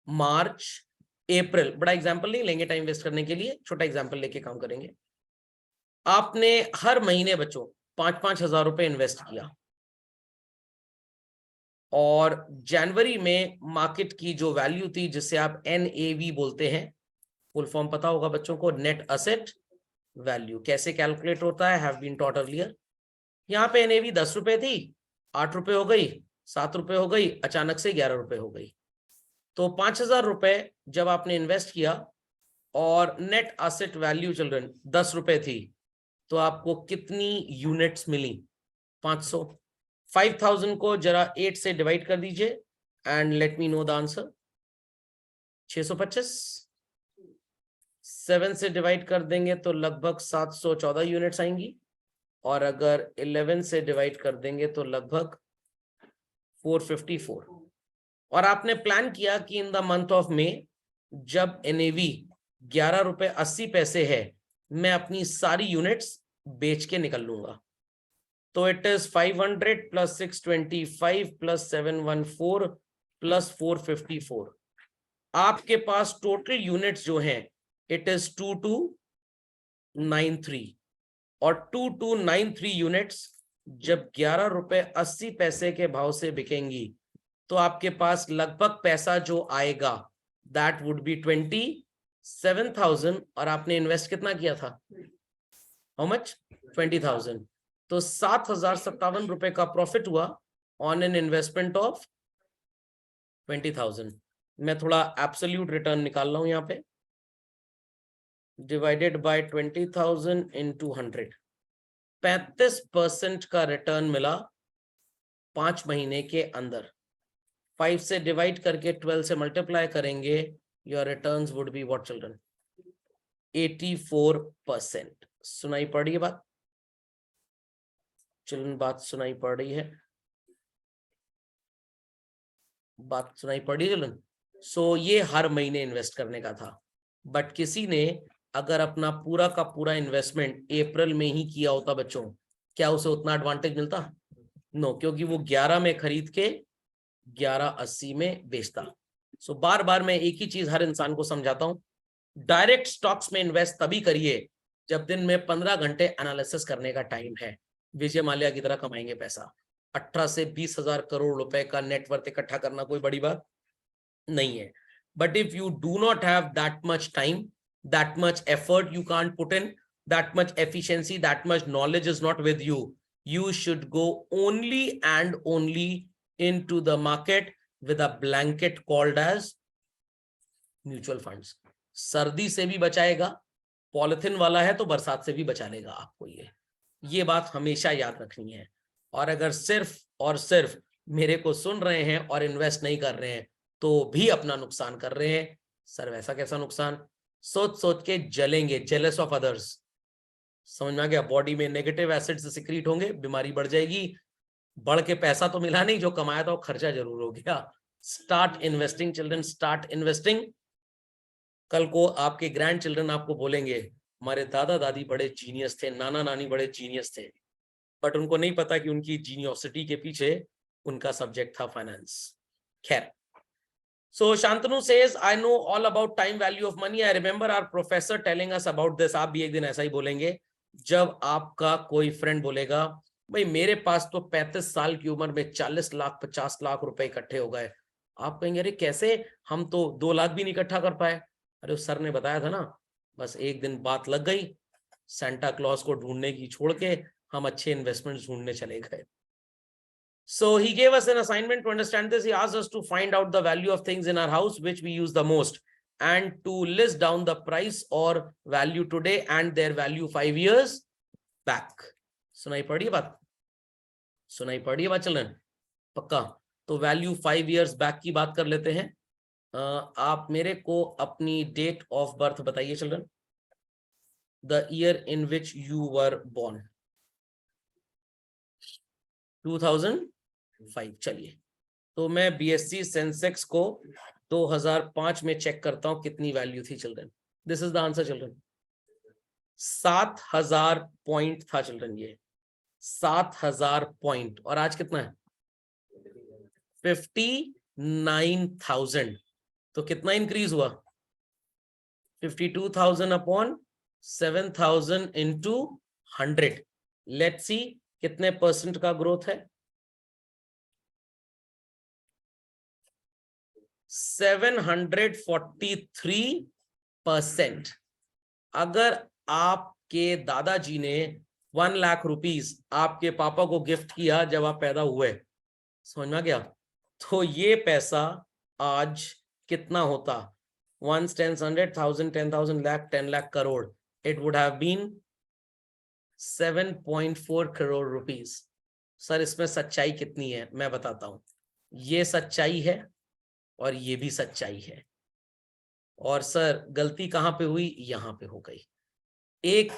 March, April. बड़ा एग्जांपल नहीं लेंगे टाइम वेस्ट करने के लिए, छोटा एग्जांपल लेके काम करेंगे। आपने हर महीने बच्चों 5-5 हजार रुपए इन्वेस्ट किया, और जनवरी में मार्केट की जो वैल्यू थी, जिसे आप NAV बोलते हैं, फुल फॉर्म पता होगा बच्चों को, नेट असेट वैल्यू। कैसे कैलकुलेट होता है, हैव बीन टॉट अर्लियर। यहाँ पे NAV 10 रुपए थी, 8 रुपए हो गई, 7 रुपए हो गई, अचानक से 11 रुपए हो गई। तो 5,000 रुपए जब आपने इन्वेस्ट किया और नेट एसेट वैल्यू चिल्ड्रन 10 रुपए थी, तो आपको कितनी यूनिट्स मिली? 500। 5,000 को जरा 8 से डिवाइड कर दीजिए and let me know the answer. 625। 7 से डिवाइड कर देंगे तो लगभग 714 यूनिट्स आएंगी, और अगर 11 से डिवाइड कर देंगे तो लगभग 454। और आपने प्लान किया कि इन द मंथ ऑफ मे, जब NAV 11 रुपए 80 पैसे है, मैं अपनी सारी यूनिट्स बेच के निकल लूंगा। तो it is 500 plus 625 plus 714 plus 454। आपके पास टोटल यूनिट्स जो हैं इट इज 2293, और 2293 यूनिट्स जब 11 रुपए 80 पैसे के भाव से बिकेंगी तो आपके पास लगभग पैसा जो आएगा दैट वुड बी 27,000। और आपने इन्वेस्ट कितना किया था? How much? 20,000। तो 7,057 रुपए का प्रॉफिट हुआ ऑन एन इन्वेस्टमेंट ऑफ 20,000। मैं थोड़ा एब्सोल्यूट रिटर्न निकाल रहा हूं यहाँ पे, डिवाइडेड बाय 20,000 इंटू 100, 35% का रिटर्न मिला 5 महीने के अंदर। 5 से डिवाइड करके 12 से मल्टीप्लाई करेंगे, your returns would be what children? 84%। सुनाई पड़ रही है बात चिल्ड्रन? बात सुनाई पड़ रही है? बात सुनाई पड़ रही है चिल्ड्रन? सो ये हर महीने इन्वेस्ट करने का था, बट किसी ने अगर अपना पूरा का पूरा इन्वेस्टमेंट अप्रैल में ही किया होता बच्चों, क्या उसे उतना एडवांटेज मिलता? नो, क्योंकि वो 11 में खरीद के 11.80 में बेचता। सो बार बार मैं एक ही चीज हर इंसान को समझाता हूं, डायरेक्ट स्टॉक्स में इन्वेस्ट तभी करिए जब दिन में 15 घंटे एनालिसिस करने का टाइम है। विजय माल्या की तरह कमाएंगे पैसा। 18 से 20,000 करोड़ रुपए का नेटवर्थ इकट्ठा करना कोई बड़ी बात नहीं है, but if you do not have that much time, that much effort you can't put in, that much efficiency, that much knowledge is not with you, you should go only and only into the market with a blanket called as mutual funds. सर्दी से भी बचाएगा, पॉलिथीन वाला है तो बरसात से भी बचा लेगा आपको। ये बात हमेशा याद रखनी है। और अगर सिर्फ और सिर्फ मेरे को सुन रहे हैं और इन्वेस्ट नहीं कर रहे हैं तो भी अपना नुकसान कर रहे हैं। सर वैसा कैसा नुकसान? सोच सोच के जलेंगे, जेलस ऑफ अदर्स। समझ में आ गया? बॉडी में नेगेटिव एसिड्स सिक्रीट होंगे, बीमारी बढ़ जाएगी। बढ़ के पैसा तो मिला नहीं, जो कमाया था वो खर्चा जरूर हो गया। Start investing children, start investing. कल को आपके ग्रैंड चिल्ड्रन आपको बोलेंगे हमारे दादा दादी बड़े जीनियस थे, नाना नानी बड़े जीनियस थे, बट उनको नहीं पता कि उनकी जीनियोसिटी के पीछे उनका सब्जेक्ट था फाइनेंस। खैर, so Shantanu says I know all about time value of money. I remember our professor telling us about this. आप भी एक दिन ऐसा ही बोलेंगे जब आपका कोई फ्रेंड बोलेगा भाई मेरे पास तो 35 साल की उम्र में 40 लाख 50 लाख रुपए इकट्ठे हो गए। आप कहेंगे अरे कैसे, हम तो 2 लाख भी नहीं इकट्ठा कर पाए। अरे उस सर ने बताया था ना, बस एक दिन बात लग गई, सेंटा क्लॉज को ढूंढने की छोड़ के हम अच्छे इन्वेस्टमेंट्स ढूंढने चले गए। So he gave us an assignment to understand this. He asked us to find out the value of things in our house which we use the most and to list down the price or value today and their value 5 years back. सुनाई पड़ी बात? सुनाई पड़ी बात चिल्ड्रन? पक्का? तो वैल्यू 5 years बैक की बात कर लेते हैं। आप मेरे को अपनी डेट ऑफ बर्थ बताइए children, the year in which you were born. 2005। चलिए, तो मैं बीएससी सेंसेक्स को 2005 में चेक करता हूं कितनी वैल्यू थी children. This is the answer children. 7,000 point था चिल्ड्रन, ये 7,000 पॉइंट। और आज कितना है? 59,000। तो कितना इंक्रीज हुआ? 52,000 अपॉन 7,000 इंटू 100। लेट्स सी कितने परसेंट का ग्रोथ है? 743%। अगर आपके दादाजी ने 1 लाख रुपीस आपके पापा को गिफ्ट किया जब आप पैदा हुए, समझ में आ गया? तो ये पैसा आज कितना होता? 1 10 100 10,000 lakh 10 lakh crore. It would have been 7.4 crore rupees. Sir इसमें सच्चाई कितनी है मैं बताता हूं। ये सच्चाई है और ये भी सच्चाई है। और सर गलती कहां पे हुई? यहां पे हो गई। 1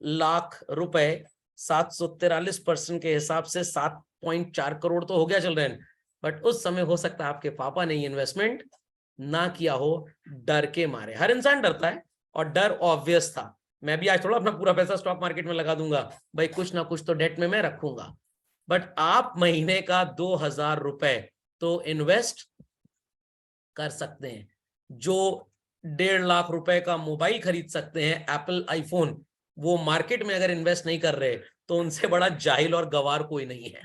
लाख रुपए 743% के हिसाब से 7.4 करोड़ तो हो गया चल रहे हैं, बट उस समय हो सकता है आपके पापा ने इन्वेस्टमेंट ना किया हो, डर के मारे। हर इंसान डरता है और डर ऑब्वियस था। मैं भी आज थोड़ा अपना पूरा पैसा स्टॉक मार्केट में लगा दूंगा, भाई कुछ ना कुछ तो डेट में मैं रखूंगा। बट आप महीने का 2,000 रुपए तो इन्वेस्ट कर सकते हैं। जो 1.5 लाख रुपए का मोबाइल खरीद सकते हैं, एप्पल आईफोन, वो मार्केट में अगर इन्वेस्ट नहीं कर रहे तो उनसे बड़ा जाहिल और गवार कोई नहीं है।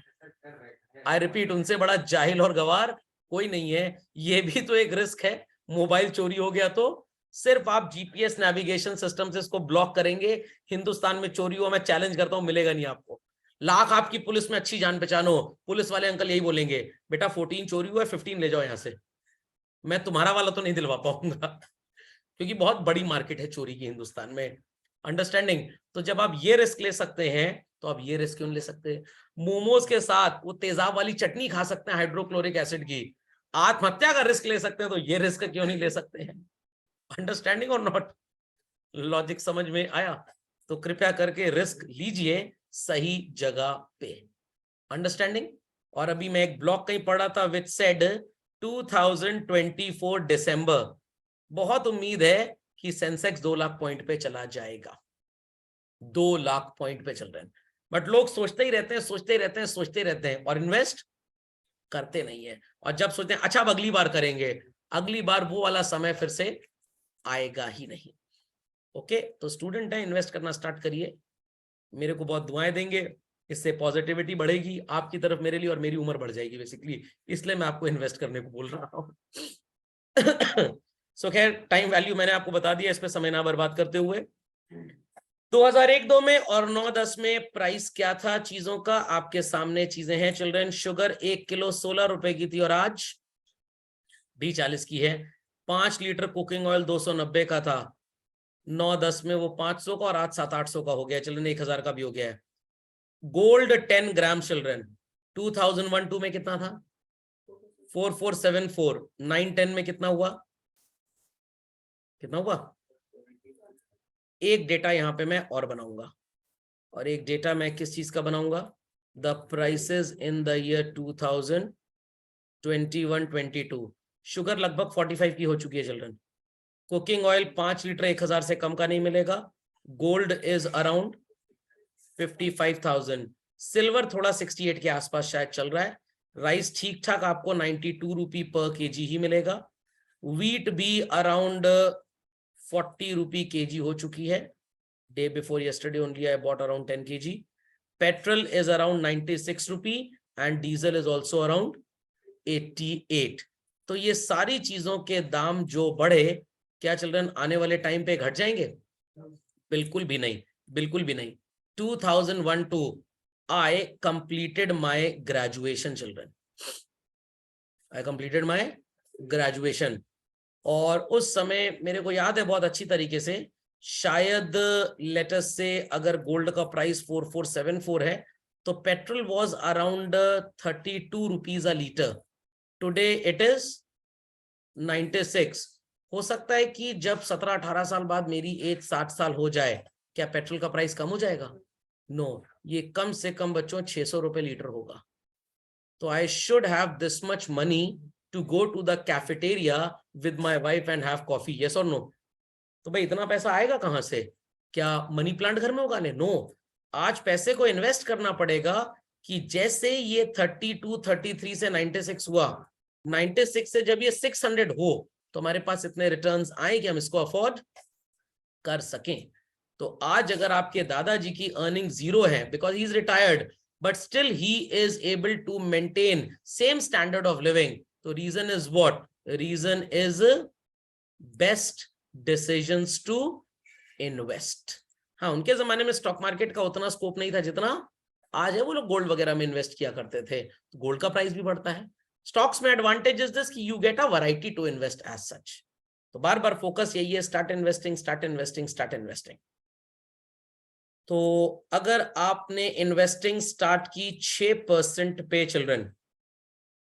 आई रिपीट, उनसे बड़ा जाहिल और गवार कोई नहीं है। ये भी तो एक रिस्क है। मोबाइल चोरी हो गया तो सिर्फ आप जीपीएस नेविगेशन सिस्टम से इसको ब्लॉक करेंगे, हिंदुस्तान में चोरी हुआ, मैं चैलेंज करता हूं, मिलेगा नहीं आपको। लाख आपकी पुलिस में अच्छी जान पहचान हो, पुलिस वाले अंकल यही बोलेंगे बेटा 14 चोरी हुआ है, 15 ले जाओ यहां से। मैं तुम्हारा वाला तो नहीं दिलवा पाऊंगा। क्योंकि बहुत बड़ी मार्केट है चोरी की हिंदुस्तान में। अंडरस्टैंडिंग? तो जब आप ये रिस्क ले सकते हैं तो आप ये रिस्क क्यों नहीं ले सकते? मोमोज के साथ वो तेजाब वाली चटनी खा सकते हैं हाइड्रोक्लोरिक एसिड की, आत्महत्या का रिस्क ले सकते हैं, तो ये रिस्क क्यों नहीं ले सकते हैं? अंडरस्टैंडिंग और नॉट? लॉजिक समझ में आया? तो कृपया करके रिस्क लीजिए सही जगह पे। अंडरस्टैंडिंग? और अभी मैं एक ब्लॉग कहीं पढ़ा था विच सेड 2024 दिसंबर, बहुत उम्मीद है कि सेंसेक्स 2 लाख पॉइंट पे चला जाएगा। 2 लाख पॉइंट पे चल रहे हैं, बट लोग सोचते ही रहते हैं, सोचते ही रहते हैं, सोचते ही रहते हैं और इन्वेस्ट करते नहीं है। और जब सोचते हैं अच्छा अब अगली बार करेंगे, अगली बार वो वाला समय फिर से आएगा ही नहीं। ओके, तो स्टूडेंट है, इन्वेस्ट करना स्टार्ट करिए, मेरे को बहुत दुआएं देंगे, इससे पॉजिटिविटी बढ़ेगी आपकी तरफ मेरे लिए, और मेरी उम्र बढ़ जाएगी बेसिकली, इसलिए मैं आपको इन्वेस्ट करने को बोल रहा हूँ। सो खैर, टाइम वैल्यू मैंने आपको बता दिया, इस पे समय ना बर्बाद करते हुए 2001-2 में और 9-10 में प्राइस क्या था चीजों का, आपके सामने चीजें हैं चिल्ड्रन। शुगर 1 किलो 16 रुपए की थी और आज भी 40 की है। 5 लीटर कुकिंग ऑयल 290 का था, 9-10 में वो 500 का और आज 700-800 का हो गया चिल्ड्रन, 1000 का भी हो गया है। गोल्ड 10 ग्राम चिल्ड्रन 2001-2 में कितना था? 4474। 9-10 में कितना हुआ? कितना हुआ? एक डेटा यहां पे मैं और बनाऊंगा, और एक डेटा मैं किस चीज का बनाऊंगा? The prices in the year 2021-22। Sugar लगभग 45 की हो चुकी है चिल्ड्रन। कुकिंग ऑयल 5 लीटर 1000 से कम का नहीं मिलेगा। Gold is around 55,000। सिल्वर थोड़ा 68 के आसपास शायद चल रहा है। राइस ठीक ठाक आपको 92 रुपी पर केजी ही मिलेगा। व्हीट भी अराउंड 40 रुपी केजी हो चुकी है। Day before yesterday only I bought around 10 kg. Petrol is around 96 rupee and diesel is also around 88. तो ये सारी चीजों के दाम जो बढ़े, क्या चिल्ड्रन आने वाले टाइम पे घट जाएंगे? बिल्कुल भी नहीं, बिल्कुल भी नहीं। 2001-2 I completed my graduation children, I completed my graduation, और उस समय मेरे को याद है बहुत अच्छी तरीके से, शायद लेटस से अगर गोल्ड का प्राइस 4474 है तो petrol was around 32 rupees a litre. Today it is 96। हो सकता है कि जब 17-18 साल बाद मेरी एज 60 साल हो जाए, क्या पेट्रोल का प्राइस कम हो जाएगा? नो, ये कम से कम बच्चों 600 रुपए लीटर होगा। तो I should have this much money to go to the cafeteria with my wife and have coffee, yes और नो? तो भाई इतना पैसा आएगा कहां से? क्या मनी प्लांट घर में उगाने? नो, आज पैसे को इन्वेस्ट करना पड़ेगा कि जैसे ये 32, 33 से 96 हुआ, 96 से जब ये 600 हो तो हमारे पास इतने रिटर्न्स आए कि हम इसको अफोर्ड कर सकें। तो आज अगर आपके दादाजी की अर्निंग 0 है because he is retired, but still he is able to maintain same standard of living, तो reason is what? Reason is best decisions to invest. हाँ, उनके जमाने में स्टॉक मार्केट का उतना स्कोप नहीं था जितना आज है। वो लोग गोल्ड वगैरह में इन्वेस्ट किया करते थे, तो गोल्ड का प्राइस भी बढ़ता है। स्टॉक्स में एडवांटेज इज दिस कि you get a variety to invest as such. तो बार बार फोकस यही है, start investing, start investing, start investing. तो अगर आपने इन्वेस्टिंग स्टार्ट की 6% पे चिल्ड्रन,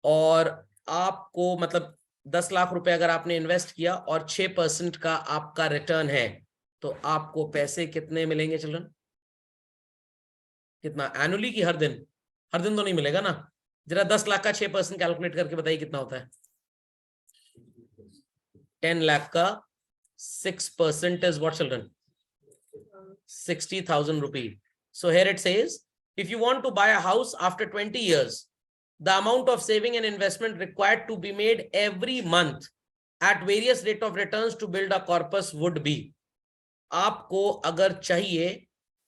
और आपको मतलब 10 लाख रुपए अगर आपने इन्वेस्ट किया और 6% का आपका रिटर्न है, तो आपको पैसे कितने मिलेंगे चिल्ड्रन? कितना एनुअली की हर दिन? हर दिन तो नहीं मिलेगा ना। जरा 10 लाख का 6% कैलकुलेट करके बताइए कितना होता है? 10 लाख का 6% is what children? 60,000 rupees. So here it says, if you want to buy a house after 20 years, the amount of saving and investment required to be made every month at various rate of returns to build a corpus would be, आपको अगर चाहिए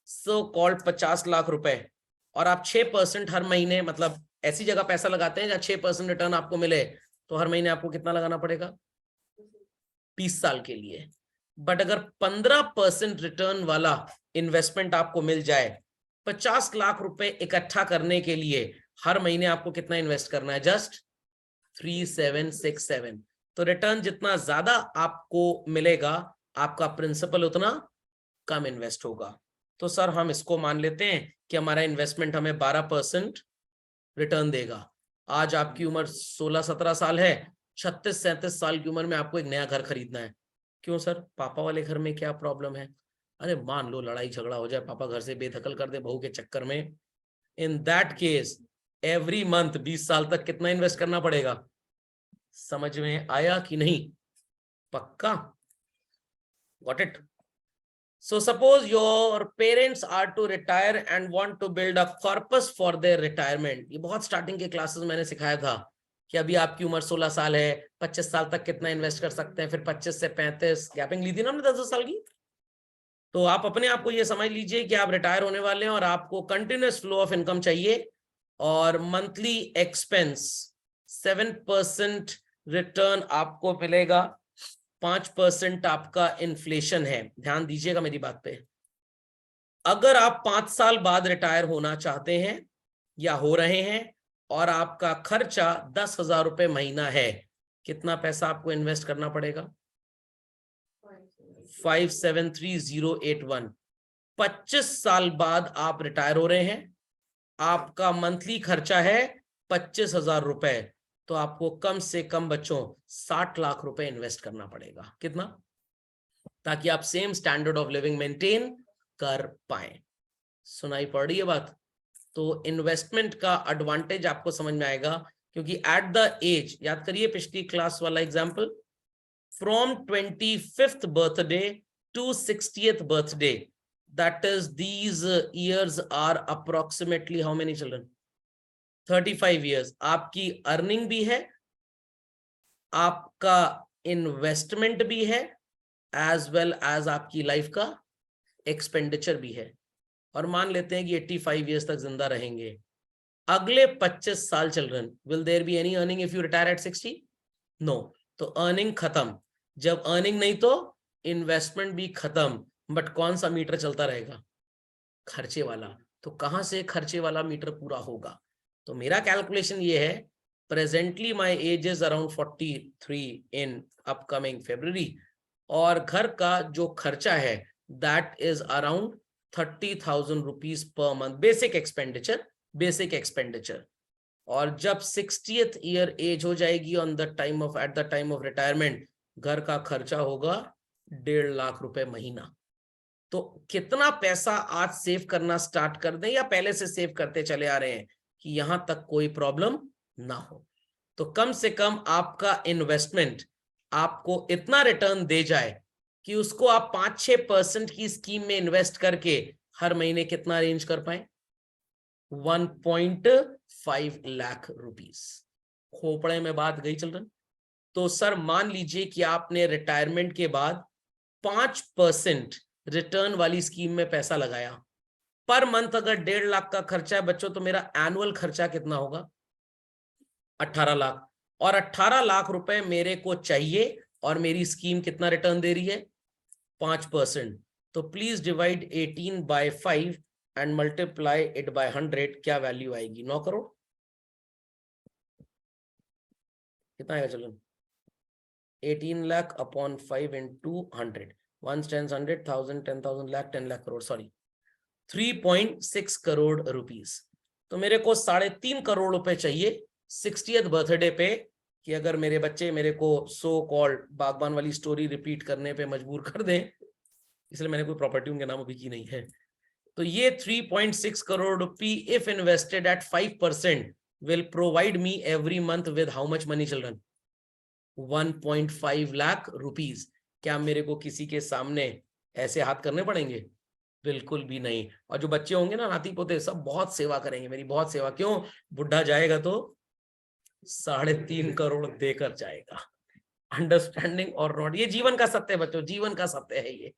सो कॉल्ड 50 लाख रुपए, और आप 6% हर महीने, मतलब ऐसी जगह पैसा लगाते हैं जहां 6% रिटर्न आपको मिले, तो हर महीने आपको कितना लगाना पड़ेगा? 20 साल के लिए। बट अगर 15% रिटर्न वाला इन्वेस्टमेंट आपको मिल जाए, 50 लाख रुपए इकट्ठा करने के लिए हर महीने आपको कितना इन्वेस्ट करना है? जस्ट 3767। तो रिटर्न जितना ज्यादा आपको मिलेगा आपका प्रिंसिपल उतना कम इन्वेस्ट होगा। तो सर हम इसको मान लेते हैं कि हमारा इन्वेस्टमेंट हमें 12% रिटर्न देगा। आज आपकी उम्र 16-17 साल है, 36-37 साल की उम्र में आपको एक नया घर खरीदना है। क्यों सर, पापा वाले घर में क्या प्रॉब्लम है? अरे मान लो लड़ाई झगड़ा हो जाए, पापा घर से बेदखल कर दे बहू के चक्कर में, in that case every month 20 साल तक कितना इन्वेस्ट करना पड़ेगा? समझ में आया कि नहीं? पक्का? Got it? So suppose your parents are to retire and want to build a corpus for their retirement. ये बहुत स्टार्टिंग के क्लासेस मैंने सिखाया था कि अभी आपकी उम्र 16 साल है, 25 साल तक कितना इन्वेस्ट कर सकते हैं, फिर 25 से 35 गैपिंग ली थी ना हमने 10 साल की। तो आप अपने आप को ये समझ लीजिए कि आप रिटायर होने वाले हैं और आपको कंटिन्यूअस फ्लो ऑफ इनकम चाहिए और मंथली एक्सपेंस 7% रिटर्न आपको मिलेगा, 5% आपका इन्फ्लेशन है। ध्यान दीजिएगा मेरी बात पे। अगर आप 5 साल बाद रिटायर होना चाहते हैं या हो रहे हैं और आपका खर्चा 10,000 रुपए महीना है, कितना पैसा आपको इन्वेस्ट करना पड़ेगा? 573081। 25 साल बाद आप रिटायर हो रहे हैं, आपका मंथली खर्चा है 25,000 रुपए, तो आपको कम से कम बच्चों 60 लाख रुपए इन्वेस्ट करना पड़ेगा। कितना? ताकि आप same standard of living maintain कर पाए। सुनाई पड़ रही है बात? तो इन्वेस्टमेंट का एडवांटेज आपको समझ में आएगा, क्योंकि एट द एज, याद करिए पिछली क्लास वाला example, from 25th birthday to 60th birthday, that is these years are approximately how many children? 35 years. आपकी अर्निंग भी है, आपका इन्वेस्टमेंट भी है, एज वेल एज आपकी लाइफ का एक्सपेंडिचर भी है। और मान लेते हैं कि 85 इयर्स तक जिंदा रहेंगे। अगले 25 साल children, will there be any earning if you retire at 60? No. तो अर्निंग खत्म। जब अर्निंग नहीं तो इन्वेस्टमेंट भी खत्म। बट कौन सा मीटर चलता रहेगा? खर्चे वाला। तो कहां से खर्चे वाला मीटर पूरा होगा? तो मेरा कैलकुलेशन ये है, presently my age is around 43 in upcoming February, और घर का जो खर्चा है that is around 30,000 rupees per month, basic expenditure. और जब 60th ईयर एज हो जाएगी on the time of at the time of retirement, घर का खर्चा होगा 1.5 लाख रुपए महीना। तो कितना पैसा आज सेव करना स्टार्ट कर दें या पहले से सेव करते चले आ रहे हैं कि यहां तक कोई प्रॉब्लम ना हो? तो कम से कम आपका इन्वेस्टमेंट आपको इतना रिटर्न दे जाए कि उसको आप 5-6% की स्कीम में इन्वेस्ट करके हर महीने कितना अरेंज कर पाए? 1.5 लाख रुपीस। खोपड़े में बात गई चिल्ड्रन? तो सर मान लीजिए कि आपने रिटायरमेंट के बाद 5% रिटर्न वाली स्कीम में पैसा लगाया, पर मंथ अगर 1.5 लाख का खर्चा है बच्चों, तो मेरा एनुअल खर्चा कितना होगा? 18 लाख। और 18 लाख रुपए मेरे को चाहिए और मेरी स्कीम कितना रिटर्न दे रही है? 5%। तो please divide 18 by 5 and multiply it by 100। क्या वैल्यू आएगी? 9 करोड़। कितना आएगा चलो? 18 lakh upon 5 into 100, 1 10 100 1000 10,000 lakh 10 lakh crore, sorry 3.6 crore rupees. तो मेरे को 3.5 करोड़ रुपए चाहिए 60th बर्थडे पे, कि अगर मेरे बच्चे मेरे को सो कॉल्ड बागबान वाली स्टोरी रिपीट करने पे मजबूर कर दें, इसलिए मैंने कोई प्रॉपर्टी उनके नाम अभी की नहीं है। तो ये 3.6 crore rupee if invested at 5% will provide me every month with how much money children? 1.5 lakh rupees. क्या मेरे को किसी के सामने ऐसे हाथ करने पड़ेंगे? बिल्कुल भी नहीं। और जो बच्चे होंगे ना, नाती पोते, सब बहुत सेवा करेंगे मेरी, बहुत सेवा। क्यों? बुढ़ा जाएगा तो 3.5 करोड़ देकर जाएगा। अंडरस्टैंडिंग और नॉट? ये जीवन का सत्य है बच्चों, जीवन का सत्य है ये।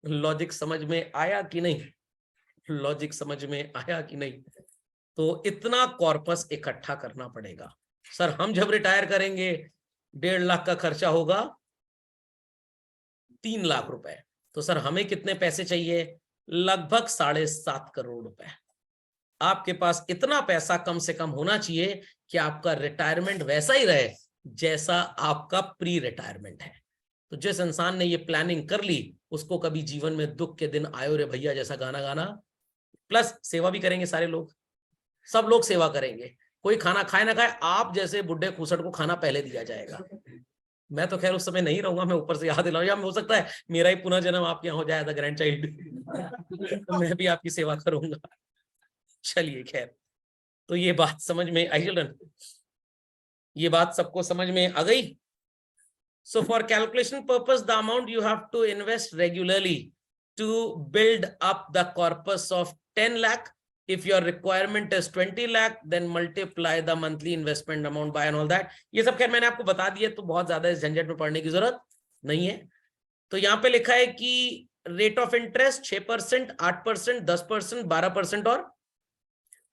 लॉजिक समझ में आया कि नहीं? लॉजिक समझ में आया कि नहीं? तो इतना कॉर्पस इकट्ठा करना पड़ेगा। सर हम जब रिटायर करेंगे 1.5 लाख का खर्चा होगा 3 लाख रुपए, तो सर हमें कितने पैसे चाहिए? लगभग 7.5 करोड़ रुपए। आपके पास इतना पैसा कम से कम होना चाहिए कि आपका रिटायरमेंट वैसा ही रहे जैसा आपका प्री रिटायरमेंट है। तो जिस इंसान ने ये प्लानिंग कर ली उसको कभी जीवन में दुख के दिन आयो रे भैया जैसा गाना गाना, प्लस सेवा भी करेंगे सारे लोग, सब लोग सेवा करेंगे, कोई खाना खाए ना खाए, आप जैसे बुढ़े खूसट को खाना पहले दिया जाएगा। मैं तो खैर उस समय नहीं रहूंगा, मैं ऊपर से याद दिलाऊं, या हो सकता है मेरा ही पुनः जन्म आपके यहाँ हो जाए एज अ ग्रैंड चाइल्ड मैं भी आपकी सेवा करूंगा। चलिए खैर, तो ये बात समझ में आई, चिल्ड्रन, ये बात सबको समझ में आ गई। So for calculation purpose, the amount you have to invest regularly to build up the corpus of 10 lakh. If your requirement is 20 lakh, then multiply the monthly investment amount by and all that. ये सब खैर मैंने आपको बता दिया, तो बहुत ज्यादा इस झंझट में पढ़ने की जरूरत नहीं है। तो यहाँ पे लिखा है कि रेट ऑफ इंटरेस्ट 6%, 8%, 10%, 12% और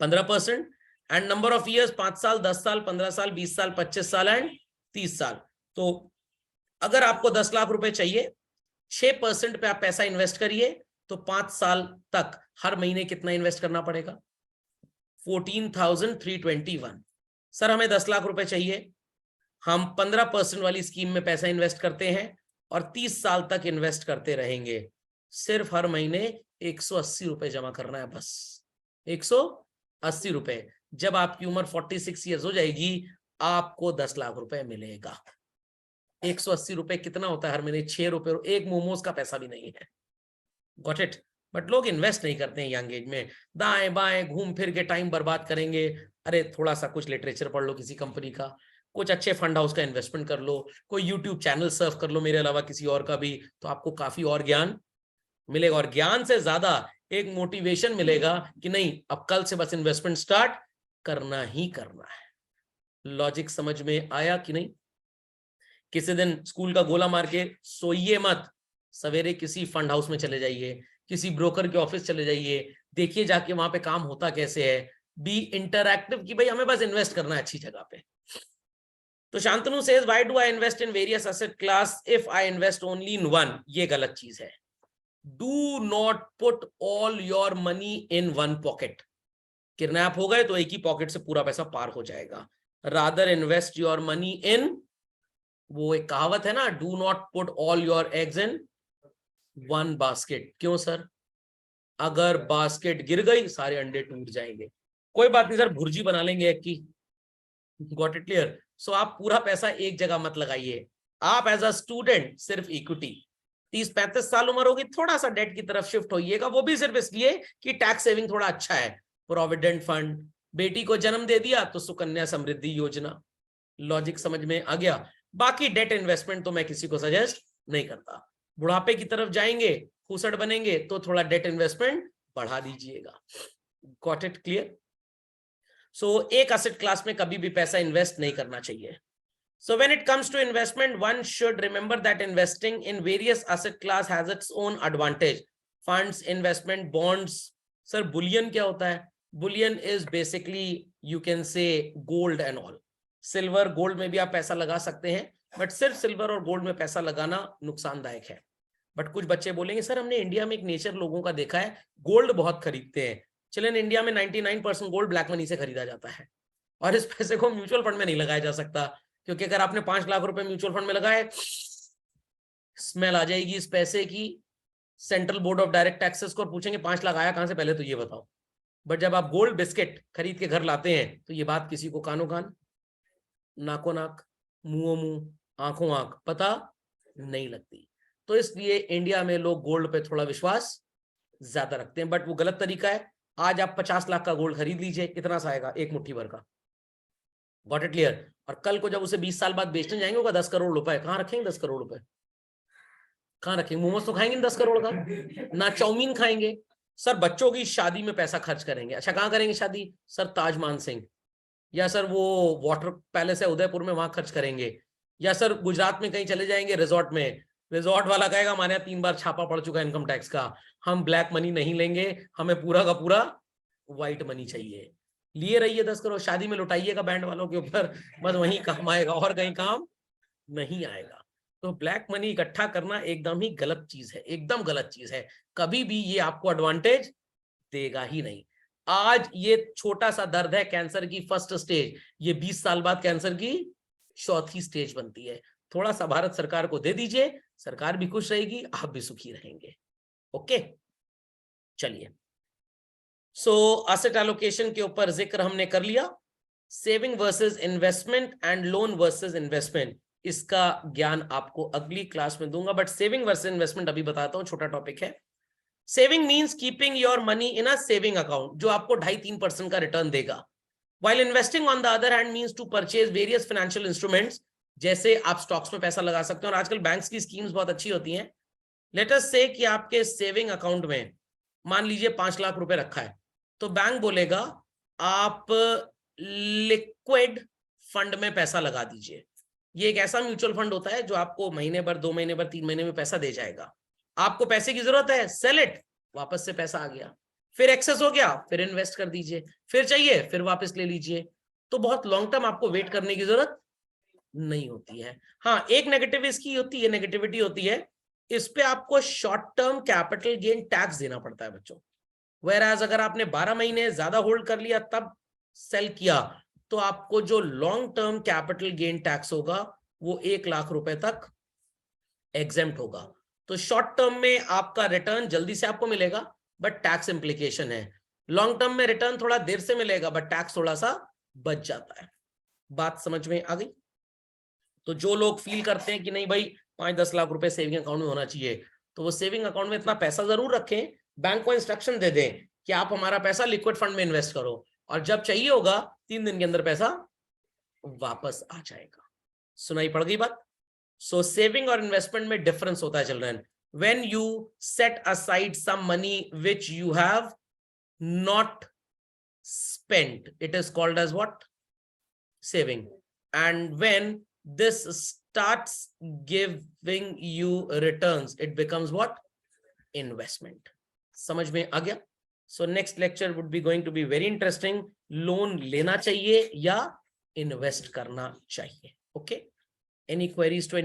15%, एंड नंबर ऑफ ईयर्स 5 साल, 10 साल, 15 साल, 20 साल, 25 साल एंड 30 साल। तो अगर आपको 10 लाख रुपए चाहिए, 6% पे आप पैसा इन्वेस्ट करिए, तो 5 साल तक हर महीने कितना इन्वेस्ट करना पड़ेगा? 14,321। सर हमें 10 लाख रुपए चाहिए, हम 15% वाली स्कीम में पैसा इन्वेस्ट करते हैं और 30 साल तक इन्वेस्ट करते रहेंगे, सिर्फ हर महीने 180 रुपए जमा करना है, बस 180 रुपए। जब आपकी उम्र 46 ईयर्स हो जाएगी, आपको 10 लाख रुपए मिलेगा। 180 रुपए कितना होता है हर महीने? 6 रुपए, एक मोमोज का पैसा भी नहीं है। Got it? बट लोग इन्वेस्ट नहीं करते हैं यंग एज में, दाएं बाएं घूम फिर के टाइम बर्बाद करेंगे। अरे थोड़ा सा कुछ लिटरेचर पढ़ लो किसी कंपनी का, कुछ अच्छे फंड हाउस का इन्वेस्टमेंट कर लो, कोई यूट्यूब चैनल सर्फ कर लो मेरे अलावा किसी और का भी, तो आपको काफी और ज्ञान मिलेगा। और ज्ञान से ज्यादा एक मोटिवेशन मिलेगा कि नहीं, अब कल से बस इन्वेस्टमेंट स्टार्ट करना ही करना है। लॉजिक समझ में आया कि नहीं? किसी दिन स्कूल का गोला मार के सोइए मत, सवेरे किसी फंड हाउस में चले जाइए, किसी ब्रोकर के ऑफिस चले जाइए, देखिए जाके वहां पे काम होता कैसे है। बी इंटरएक्टिव कि भाई हमें बस इन्वेस्ट करना है अच्छी जगह पे। तो Shantanu says why do I invest in various asset class if I invest only in one? ये गलत चीज है। Do not put all your money in one pocket. Kidnap हो गए तो एक ही पॉकेट से पूरा पैसा पार हो जाएगा। Rather invest your money in, वो एक कहावत है ना, do not put all your eggs in one basket. क्यों सर? अगर बास्केट गिर गई सारे अंडे टूट जाएंगे। कोई बात नहीं सर, भुर्जी बना लेंगे एक की। Got it clear? सो आप पूरा पैसा एक जगह मत लगाइए। आप एज अ स्टूडेंट सिर्फ इक्विटी, 30-35 साल उम्र होगी थोड़ा सा डेट की तरफ शिफ्ट होइएगा, वो भी सिर्फ इसलिए कि टैक्स सेविंग थोड़ा अच्छा है। प्रोविडेंट फंड, बेटी को जन्म दे दिया तो सुकन्या समृद्धि योजना। लॉजिक समझ में आ गया? बाकी डेट इन्वेस्टमेंट तो मैं किसी को सजेस्ट नहीं करता। बुढ़ापे की तरफ जाएंगे, खूसट बनेंगे, तो थोड़ा डेट इन्वेस्टमेंट बढ़ा दीजिएगा। Got it clear? सो एक एसेट क्लास में कभी भी पैसा इन्वेस्ट नहीं करना चाहिए। So when it comes to investment, one should remember that investing in various asset class has its own advantage. Funds, investment, bonds. Sir, bullion क्या होता है? Bullion is basically you can say gold and all. Silver, gold में भी आप पैसा लगा सकते हैं, बट सिर्फ सिल्वर और गोल्ड में पैसा लगाना नुकसानदायक है। बट कुछ बच्चे बोलेंगे सर हमने इंडिया में एक नेचर लोगों का देखा है, गोल्ड बहुत खरीदते हैं। चलें, इंडिया में 99% गोल्ड ब्लैक मनी से खरीदा जाता है, और इस पैसे को म्यूचुअल फंड में नहीं लगाया जा सकता, क्योंकि अगर आपने 5 लाख रुपए म्यूचुअल फंड में लगाए, स्मेल आ जाएगी इस पैसे की central board of direct taxes को, और पूछेंगे 5 लाख आया कहां से, पहले तो ये बताओ। बट जब आप गोल्ड बिस्किट खरीद के घर लाते हैं तो ये बात किसी को कानो कान, नाको नाक, मुंह मुंह, आंखों आंख पता नहीं लगती। तो इसलिए इंडिया में लोग गोल्ड पे थोड़ा विश्वास ज्यादा रखते हैं, बट वो गलत तरीका है। आज आप 50 लाख का गोल्ड खरीद लीजिए, कितना सा आएगा? एक मुट्ठी भर का। Got it clear? और कल को जब उसे 20 साल बाद बेचने जाएंगे होगा 10 करोड़ रुपए, कहां रखेंगे 10 करोड़ रुपए? कहां रखेंगे? मोमोज तो खाएंगे 10 करोड़ का, ना चाउमीन खाएंगे। सर बच्चों की शादी में पैसा खर्च करेंगे, अच्छा कहां करेंगे शादी? सर ताज मानसिंह, या सर वो वाटर पैलेस है उदयपुर में, वहां खर्च करेंगे, या सर गुजरात में कहीं चले जाएंगे रिजॉर्ट में। रिजॉर्ट वाला कहेगा हमारे यहाँ 3 बार छापा पड़ चुका है इनकम टैक्स का, हम ब्लैक मनी नहीं लेंगे, हमें पूरा का पूरा व्हाइट मनी चाहिए। लिए रहिए 10 करोड़, शादी में लुटाइएगा बैंड वालों के ऊपर, बस वहीं काम आएगा और कहीं काम नहीं आएगा। तो ब्लैक मनी इकट्ठा करना एकदम ही गलत चीज है, एकदम गलत चीज है। कभी भी ये आपको एडवांटेज देगा ही नहीं। आज ये छोटा सा दर्द है कैंसर की फर्स्ट स्टेज, ये 20 साल बाद कैंसर की चौथी स्टेज बनती है। थोड़ा सा भारत सरकार को दे दीजिए, सरकार भी खुश रहेगी, आप भी सुखी रहेंगे। ओके, चलिए। सो एसेट एलोकेशन के ऊपर जिक्र हमने कर लिया। Saving versus investment and loan versus investment, इसका ज्ञान आपको अगली क्लास में दूंगा, बट सेविंग वर्सेस इन्वेस्टमेंट अभी बताता हूं, छोटा टॉपिक है। Saving means keeping your money in a saving account, जो आपको 2.5-3% का रिटर्न देगा। While investing on the other hand means to purchase various financial instruments, जैसे आप स्टॉक्स में पैसा लगा सकते हैं, और आजकल बैंक्स की स्कीम्स बहुत अच्छी होती हैं। लेट अस से कि आपके सेविंग अकाउंट में मान लीजिए 5 लाख रुपए रखा है, तो बैंक बोलेगा आप लिक्विड फंड में पैसा लगा दीजिए। ये एक ऐसा म्यूचुअल फंड होता है जो आपको महीने भर, 2 महीने भर, 3 महीने में पैसा दे जाएगा। आपको पैसे की जरूरत है, सेल इट, वापस से पैसा आ गया, फिर एक्सेस हो गया, फिर इन्वेस्ट कर दीजिए, फिर चाहिए फिर वापस ले लीजिए। तो बहुत लॉन्ग टर्म आपको वेट करने की जरूरत नहीं होती है। हाँ, एक नेगेटिव इसकी होती है, नेगेटिविटी होती है, इस पे आपको short term capital gain tax देना पड़ता है बच्चों। Whereas अगर आपने 12 महीने ज्यादा होल्ड कर लिया तब सेल किया, तो आपको जो long term capital gain tax होगा वो 1 लाख रुपए तक एग्जेम्प्ट होगा। तो शॉर्ट टर्म में आपका रिटर्न जल्दी से आपको मिलेगा, बट टैक्स इंप्लीकेशन है। लॉन्ग टर्म में रिटर्न थोड़ा देर से मिलेगा, बट टैक्स थोड़ा सा बच जाता है। बात समझ में आ गई? तो जो लोग फील करते हैं कि नहीं भाई 5-10 लाख रुपए सेविंग अकाउंट में होना चाहिए, तो वो सेविंग अकाउंट में इतना पैसा जरूर रखें, बैंक को इंस्ट्रक्शन दे दें कि आप हमारा पैसा लिक्विड फंड में इन्वेस्ट करो, और जब चाहिए होगा 3 दिन के अंदर पैसा वापस आ जाएगा। सुनाई पड़ गई बात? सो सेविंग और इन्वेस्टमेंट में डिफरेंस होता है children. When you set aside some money which you have not spent, it is called as what? Saving. And when this starts giving you returns, it becomes what? Investment. समझ में आ गया? So next lecture would be going to be very interesting. Loan लेना चाहिए या इन्वेस्ट करना चाहिए? Okay. Any queries to